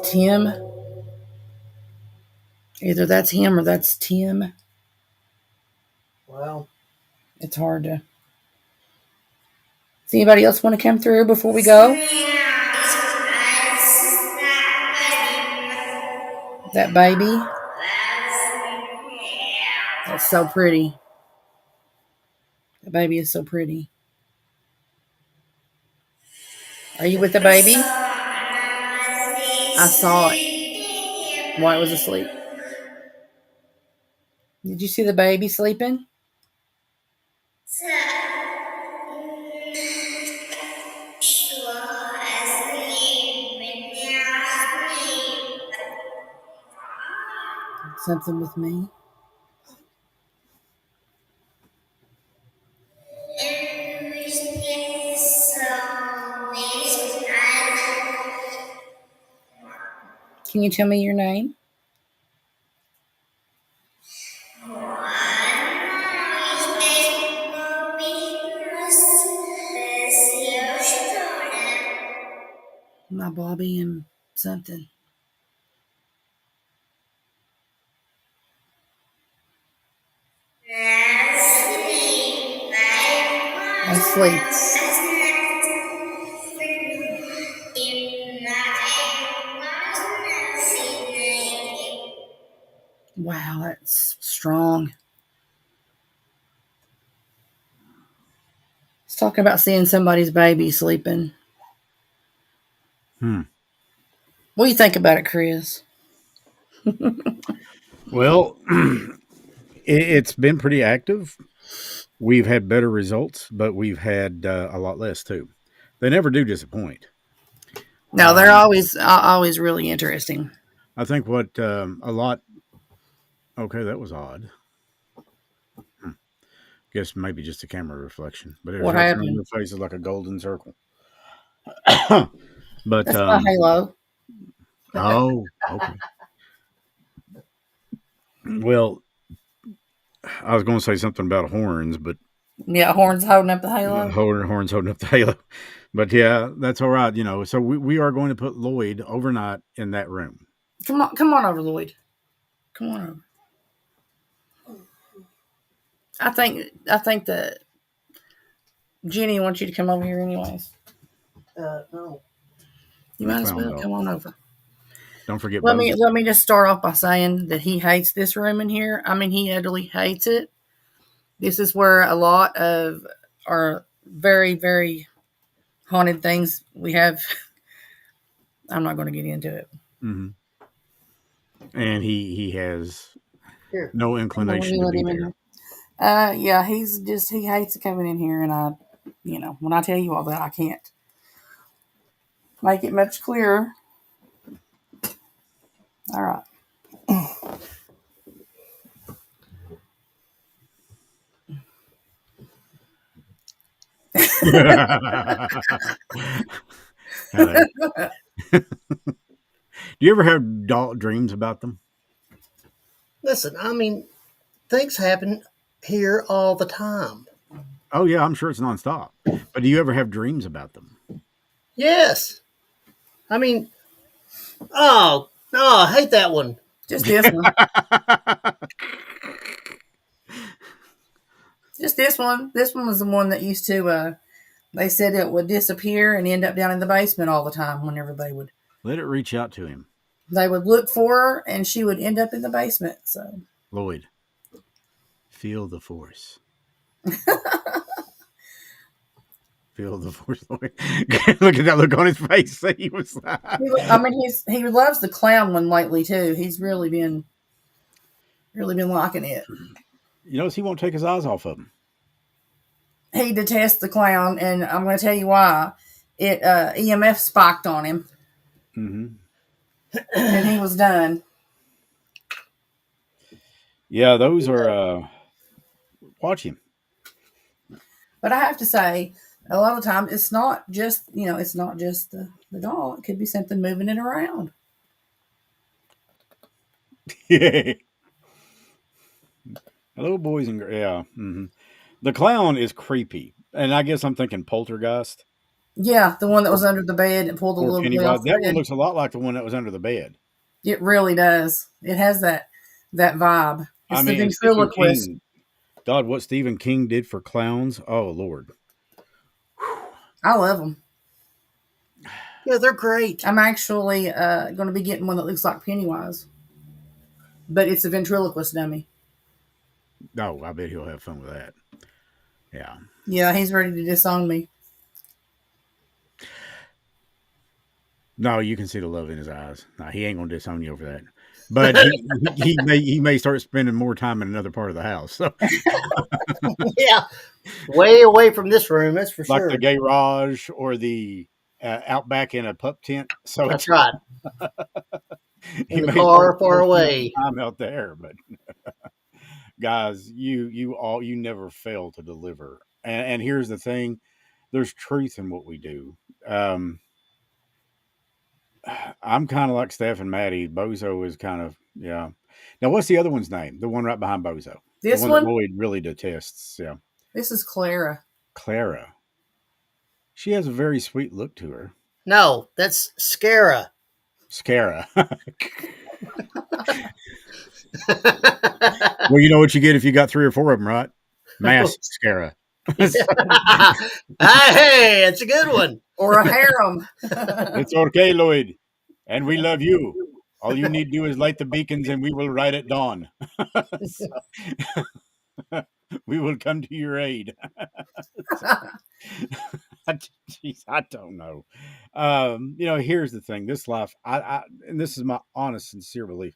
Tim. Either that's him or that's Tim. Well, It's hard to. Does anybody else want to come through before we go? That baby. That's so pretty. The baby is so pretty. Are you with the baby? I saw it while it was asleep. Did you see the baby sleeping? Something with me. you tell me your name? My Bobby and something. Asleep. Wow, that's strong. Let's talk about seeing somebody's baby sleeping. Hmm. What do you think about it, Chris? Well, it's been pretty active. We've had better results, but we've had a lot less too. They never do disappoint. No, they're always really interesting. I think what a lot. Okay, that was odd. Guess maybe just a camera reflection, but it was What right there on happened? your face is like a golden circle. But That's my halo. oh, okay. Well, I was going to say something about horns, but Yeah, horns holding up the halo. horns holding up the halo. But yeah, that's all right. So we are going to put Lloyd overnight in that room. Come on over, Lloyd. Come on over. I think that Jenny wants you to come over here anyways. No. You might as Clown well dog. come on over. Don't forget. Let me just start off by saying that he hates this room in here. I mean, he utterly hates it. This is where a lot of our very, very haunted things we have. I'm not going to get into it. Mm-hmm. And he has Here. no inclination to be there. Yeah, he hates coming in here, and when I tell you all that, I can't make it much clearer. All right. Do you ever have dreams about them? Listen, I mean, things happen here all the time. Oh yeah, I'm sure it's nonstop. But do you ever have dreams about them? Yes. I mean, oh, no, I hate that one. Just this one. Just this one. This one was the one that used to, they said it would disappear and end up down in the basement all the time whenever they would. Let it reach out to him. They would look for her and she would end up in the basement. So, Lloyd, feel the force. Feel the force, Lloyd. Look at that look on his face. He was. he loves the clown one lately too. He's really been liking it. You notice he won't take his eyes off of him. He detests the clown, and I'm going to tell you why. It EMF spiked on him, and he was done. Yeah, those are. Watch him. But I have to say, a lot of times it's not just the doll. It could be something moving it around. Hello, boys and girls. Yeah. Mm-hmm. The clown is creepy. And I guess I'm thinking Poltergeist. Yeah, the one that was under the bed and pulled the little boy off the That bed. one looks a lot like the one that was under the bed. It really does. It has that vibe. It's the ventriloquist. God, what Stephen King did for clowns. Oh, Lord. I love them. Yeah, they're great. I'm actually going to be getting one that looks like Pennywise. But it's a ventriloquist dummy. Oh, I bet he'll have fun with that. Yeah. Yeah, he's ready to disown me. No, you can see the love in his eyes. No, he ain't gonna disown you over that. But he may start spending more time in another part of the house. So. Yeah, way away from this room, that's for like sure. The garage or the out back in a pup tent. So That's right. In the car far away. I'm out there, but guys, you never fail to deliver. And here's the thing: there's truth in what we do. I'm kind of like Steph and Maddie. Bozo is kind of, yeah. Now, what's the other one's name? The one right behind Bozo. This the one that one? Lloyd really detests. Yeah. This is Clara. Clara. She has a very sweet look to her. No, that's Scara. Scara. Well, you know what you get if you got 3 or 4 of them, right? Mass Scara. Hey, it's a good one. Or a harem. It's okay, Lloyd. And we love you. All you need to do is light the beacons and we will ride at dawn. We will come to your aid. Jeez, I don't know. Here's the thing. This life, and this is my honest, sincere belief.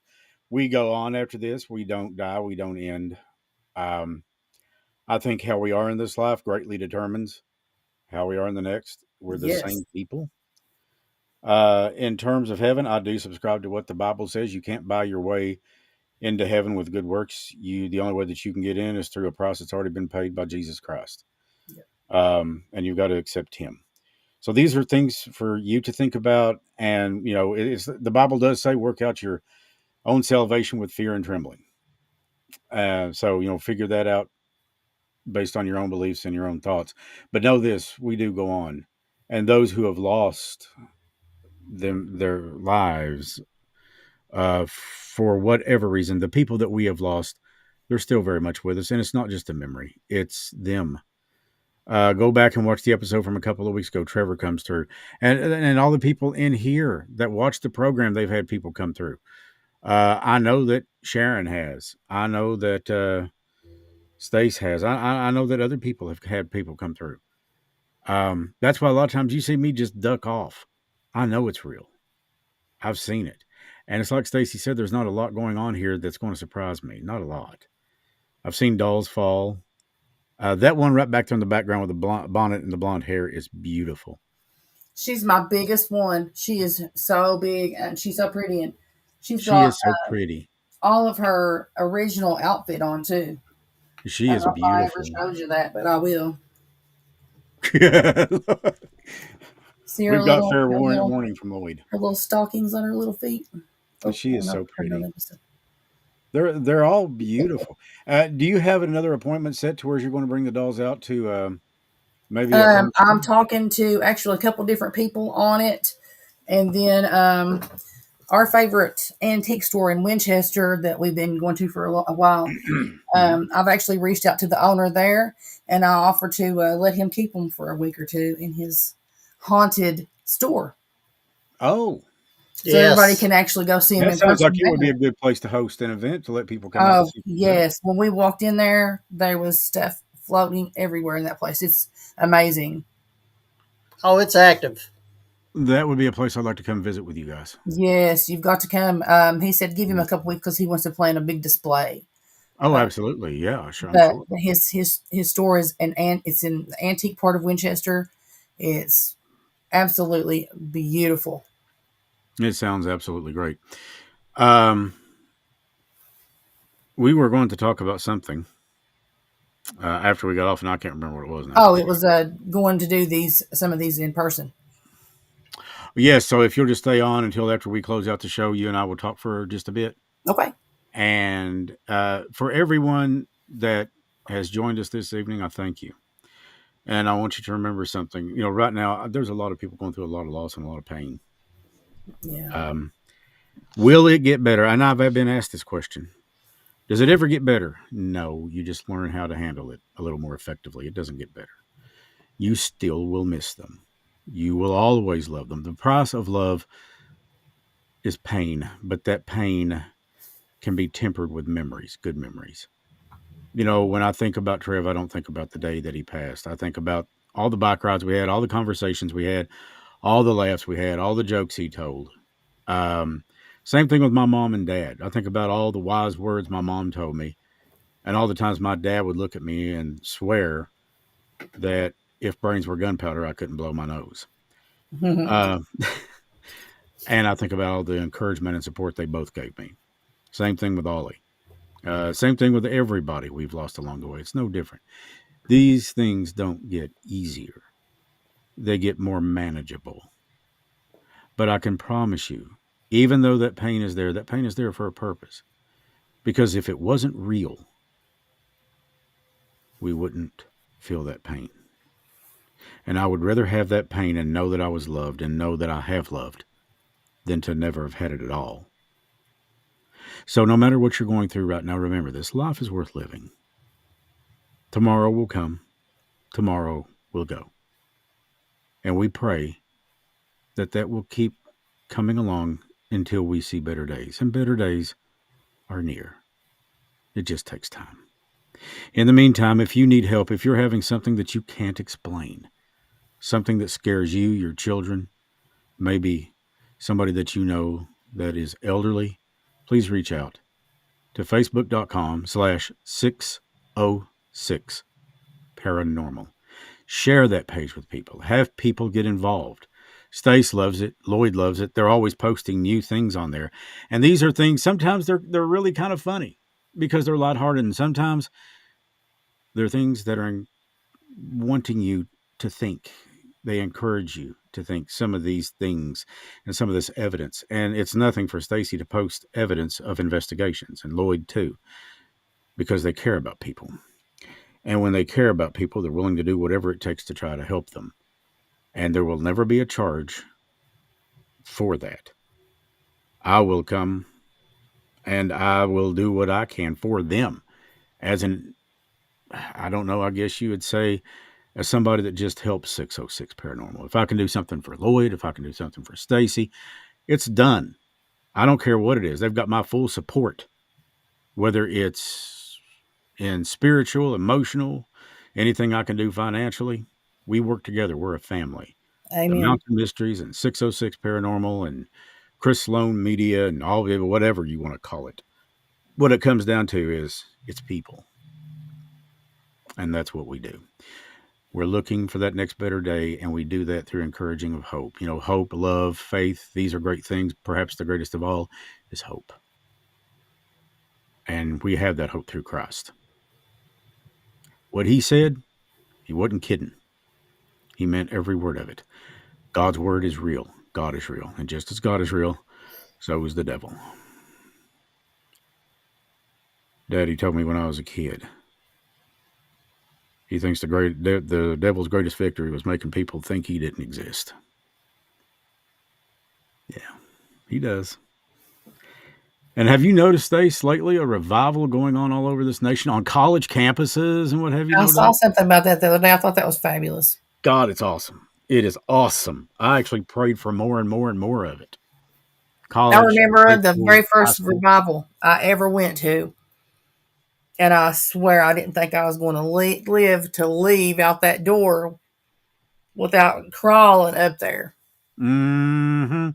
We go on after this. We don't die. We don't end. I think how we are in this life greatly determines how we are in the next. We're the same people. In terms of heaven, I do subscribe to what the Bible says. You can't buy your way into heaven with good works. The only way that you can get in is through a price that's already been paid by Jesus Christ. And you've got to accept him. So these are things for you to think about. And, the Bible does say, work out your own salvation with fear and trembling. So, figure that out based on your own beliefs and your own thoughts. But know this, we do go on. And those who have lost their lives, for whatever reason, the people that we have lost, they're still very much with us. And it's not just a memory, it's them. Go back and watch the episode from a couple of weeks ago. Trevor comes through, and all the people in here that watch the program, they've had people come through. I know that Sharon has. I know that Stace has. I know that other people have had people come through. That's why a lot of times you see me just duck off. I know it's real. I've seen it. And it's like Stacy said, there's not a lot going on here that's going to surprise me. Not a lot. I've seen dolls fall. That one right back there in the background with the bonnet and the blonde hair is beautiful. She's my biggest one. She is so big and she's so pretty. And she is so pretty. All of her original outfit on too. She is beautiful. I never showed you that, but I will. See her We've got fair warning from Lloyd. Her little stockings on her little feet. She is so pretty. They're all beautiful. Do you have another appointment set to where you're going to bring the dolls out to maybe? I'm talking to actually a couple different people on it, and then our favorite antique store in Winchester that we've been going to for a while. I've actually reached out to the owner there, and I offered to let him keep them for a week or two in his haunted store. Oh. So everybody can actually go see them. That sounds like it would be a good place to host an event to let people come out. Oh, yes. When we walked in there was stuff floating everywhere in that place. It's amazing. Oh, it's active. That would be a place I'd like to come visit with you guys. Yes, you've got to come. He said give him a couple weeks because he wants to plan a big display. Oh, absolutely. Yeah, sure. But his store is it's in the antique part of Winchester. It's absolutely beautiful. It sounds absolutely great. We were going to talk about something after we got off, and I can't remember what it was now. Oh, it was going to do some of these in person. Yes, so if you'll just stay on until after we close out the show, you and I will talk for just a bit. Okay. And for everyone that has joined us this evening, I thank you. And I want you to remember something. Right now, there's a lot of people going through a lot of loss and a lot of pain. Yeah. Will it get better? And I've been asked this question. Does it ever get better? No, you just learn how to handle it a little more effectively. It doesn't get better. You still will miss them. You will always love them. The price of love is pain, but that pain can be tempered with memories, good memories. When I think about Trev, I don't think about the day that he passed. I think about all the bike rides we had, all the conversations we had, all the laughs we had, all the jokes he told. Same thing with my mom and dad. I think about all the wise words my mom told me and all the times my dad would look at me and swear that if brains were gunpowder, I couldn't blow my nose. And I think about all the encouragement and support they both gave me. Same thing with Ollie. Same thing with everybody we've lost along the way. It's no different. These things don't get easier. They get more manageable. But I can promise you, even though that pain is there for a purpose. Because if it wasn't real, we wouldn't feel that pain. And I would rather have that pain and know that I was loved and know that I have loved than to never have had it at all. So no matter what you're going through right now, remember this: life is worth living. Tomorrow will come. Tomorrow will go. And we pray that that will keep coming along until we see better days. And better days are near. It just takes time. In the meantime, if you need help, if you're having something that you can't explain, something that scares you, your children, maybe somebody that you know that is elderly, please reach out to facebook.com/606 paranormal. Share that page with people. Have people get involved. Stace loves it. Lloyd loves it. They're always posting new things on there. And these are things, sometimes they're really kind of funny because they're lighthearted. And sometimes they're things that are wanting you to think. They encourage you to think some of these things and some of this evidence. And it's nothing for Stacy to post evidence of investigations, and Lloyd too, because they care about people. And when they care about people, they're willing to do whatever it takes to try to help them. And there will never be a charge for that. I will come and I will do what I can for them. As an, I don't know, I guess you would say, as somebody that just helps 606 Paranormal. If I can do something for Lloyd, if I can do something for Stacy, it's done. I don't care what it is. They've got my full support, whether it's in spiritual, emotional, anything I can do financially. We work together. We're a family. Amen. The Mountain Mysteries and 606 Paranormal and Chris Sloan Media and all of it, whatever you want to call it. What it comes down to is it's people. And that's what we do. We're looking for that next better day, and we do that through encouraging of hope. You know, hope, love, faith, these are great things. Perhaps the greatest of all is hope. And we have that hope through Christ. What he said, he wasn't kidding. He meant every word of it. God's word is real. God is real. And just as God is real, so is the devil. Daddy told me when I was a kid, he thinks the devil's greatest victory was making people think he didn't exist. Yeah, he does. And have you noticed, Stace, lately a revival going on all over this nation on college campuses and what have you? I saw something about that the other day. I thought that was fabulous. God, it's awesome. It is awesome. I actually prayed for more and more and more of it. College, I remember the school, very first revival I ever went to. And I swear I didn't think I was going to live to leave out that door without crawling up there. Mm-hmm.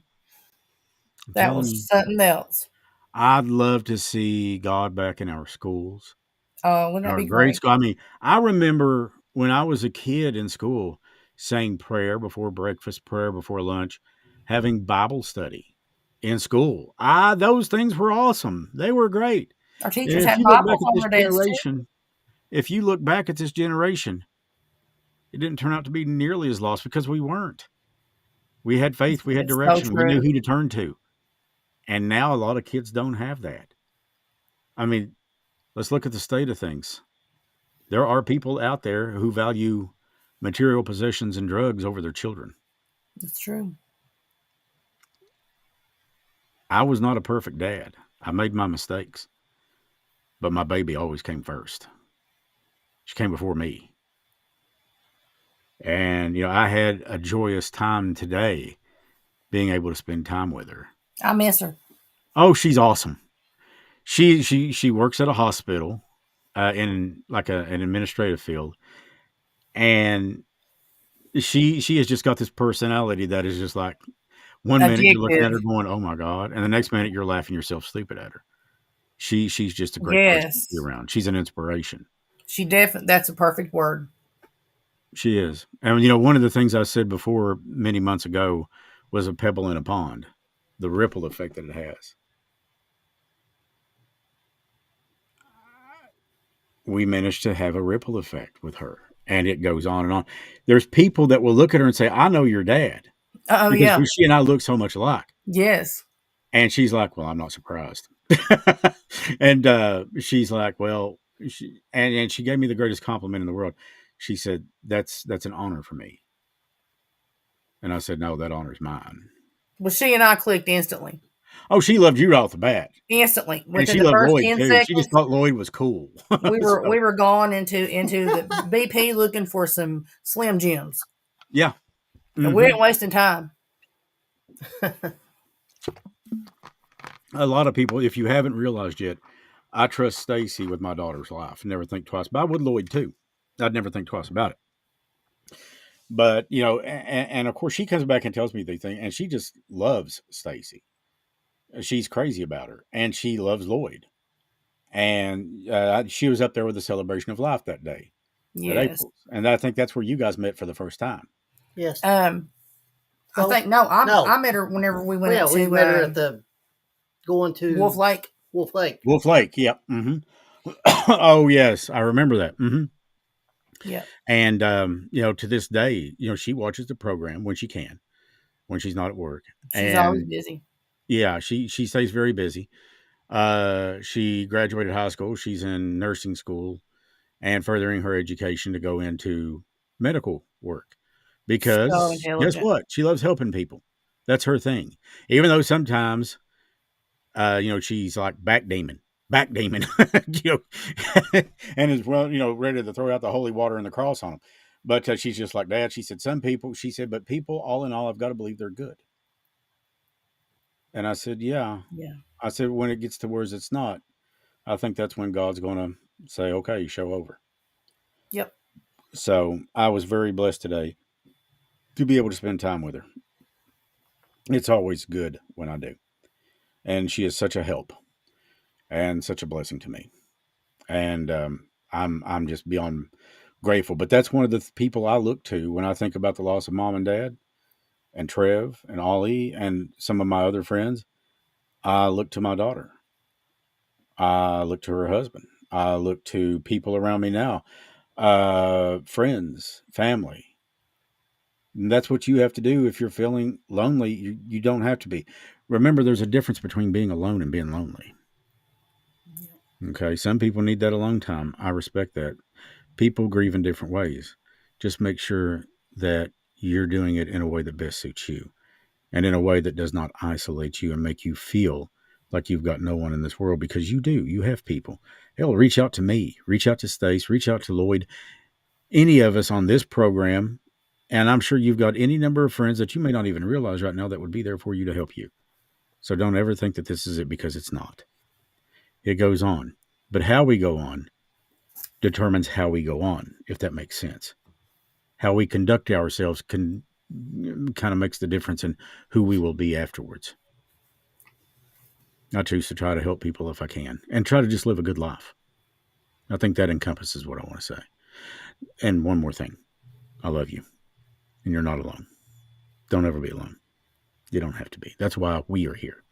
That was something else. I'd love to see God back in our schools. Oh, wouldn't that be great school? I mean, I remember when I was a kid in school saying prayer before breakfast, prayer before lunch, having Bible study in school. Those things were awesome. They were great. Our teachers had Bibles on their desks. If you look back at this generation, it didn't turn out to be nearly as lost because we weren't. We had faith. We had direction. We knew who to turn to. And now a lot of kids don't have that. I mean, let's look at the state of things. There are people out there who value material possessions and drugs over their children. That's true. I was not a perfect dad. I made my mistakes. But my baby always came first. She came before me. And, I had a joyous time today being able to spend time with her. I miss her. Oh, she's awesome. She works at a hospital in like an administrative field. And she has just got this personality that is just like, one minute you're looking at her going, oh my God. And the next minute you're laughing yourself stupid at her. She's just a great person to be around. She's an inspiration. That's a perfect word. She is. And, one of the things I said before many months ago was a pebble in a pond, the ripple effect that it has. We managed to have a ripple effect with her, and it goes on and on. There's people that will look at her and say, I know your dad. Oh because yeah. she and I look so much alike. Yes. And she's like, well, I'm not surprised. And she's like, well, and she gave me the greatest compliment in the world. She said, that's an honor for me. And I said, no, that honor's mine. Well, she and I clicked instantly. Oh, she loved you right off the bat. Instantly. And Within she the loved first Lloyd 10 too. She seconds, just thought Lloyd was cool. we were So, we were gone into the BP looking for some Slim Jims. yeah. And Mhm. we ain't wasting time. A lot of people, if you haven't realized yet, I trust Stacy with my daughter's life. Never think twice. But I would Lloyd too. I'd never think twice about it. But and of course, she comes back and tells me these things, and she just loves Stacy. She's crazy about her, and she loves Lloyd. And she was up there with the celebration of life that day at Yes. April's, and I think that's where you guys met for the first time. Yes. I Well, think no, no. I met her whenever we went Yeah, to we met her at the going to Wolf Lake. Wolf Lake. Wolf Lake, yep. Hmm. Oh yes, I remember that. Hmm. Yeah. And to this day, she watches the program when she can, when she's not at work. She's always busy. Yeah, she stays very busy. She graduated high school. She's in nursing school and furthering her education to go into medical work because So guess intelligent. what? She loves helping people. That's her thing. Even though sometimes, she's like backdamon, and is ready to throw out the holy water and the cross on them. But she's just like, Dad, she said, but people all in all, I've got to believe they're good. And I said, yeah. Yeah. I said, when it gets to words it's not, I think that's when God's going to say, okay, show over. Yep. So I was very blessed today to be able to spend time with her. It's always good when I do. And she is such a help and such a blessing to me. And I'm just beyond grateful. But that's one of the people I look to when I think about the loss of Mom and Dad and Trev and Ollie and some of my other friends. I look to my daughter. I look to her husband. I look to people around me now, friends, family. And that's what you have to do if you're feeling lonely. You don't have to be. Remember, there's a difference between being alone and being lonely. Okay, some people need that alone time. I respect that. People grieve in different ways. Just make sure that you're doing it in a way that best suits you and in a way that does not isolate you and make you feel like you've got no one in this world, because you do. You have people. Hell, reach out to me, reach out to Stace, reach out to Lloyd, any of us on this program. And I'm sure you've got any number of friends that you may not even realize right now that would be there for you to help you. So don't ever think that this is it, because it's not. It goes on. But how we go on determines how we go on, if that makes sense. How we conduct ourselves kind of makes the difference in who we will be afterwards. I choose to try to help people if I can and try to just live a good life. I think that encompasses what I want to say. And one more thing. I love you. And you're not alone. Don't ever be alone. You don't have to be. That's why we are here.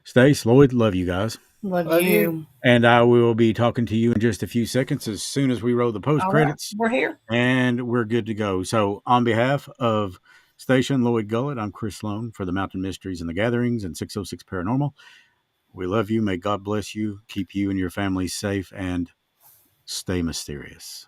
Stace, Lloyd, love you guys. Love you. And I will be talking to you in just a few seconds as soon as we roll the post credits. We're here. And we're good to go. So on behalf of Station Lloyd Gullett, I'm Chris Sloan for the Mountain Mysteries and the Gatherings and 606 Paranormal. We love you. May God bless you, keep you and your family safe, and stay mysterious.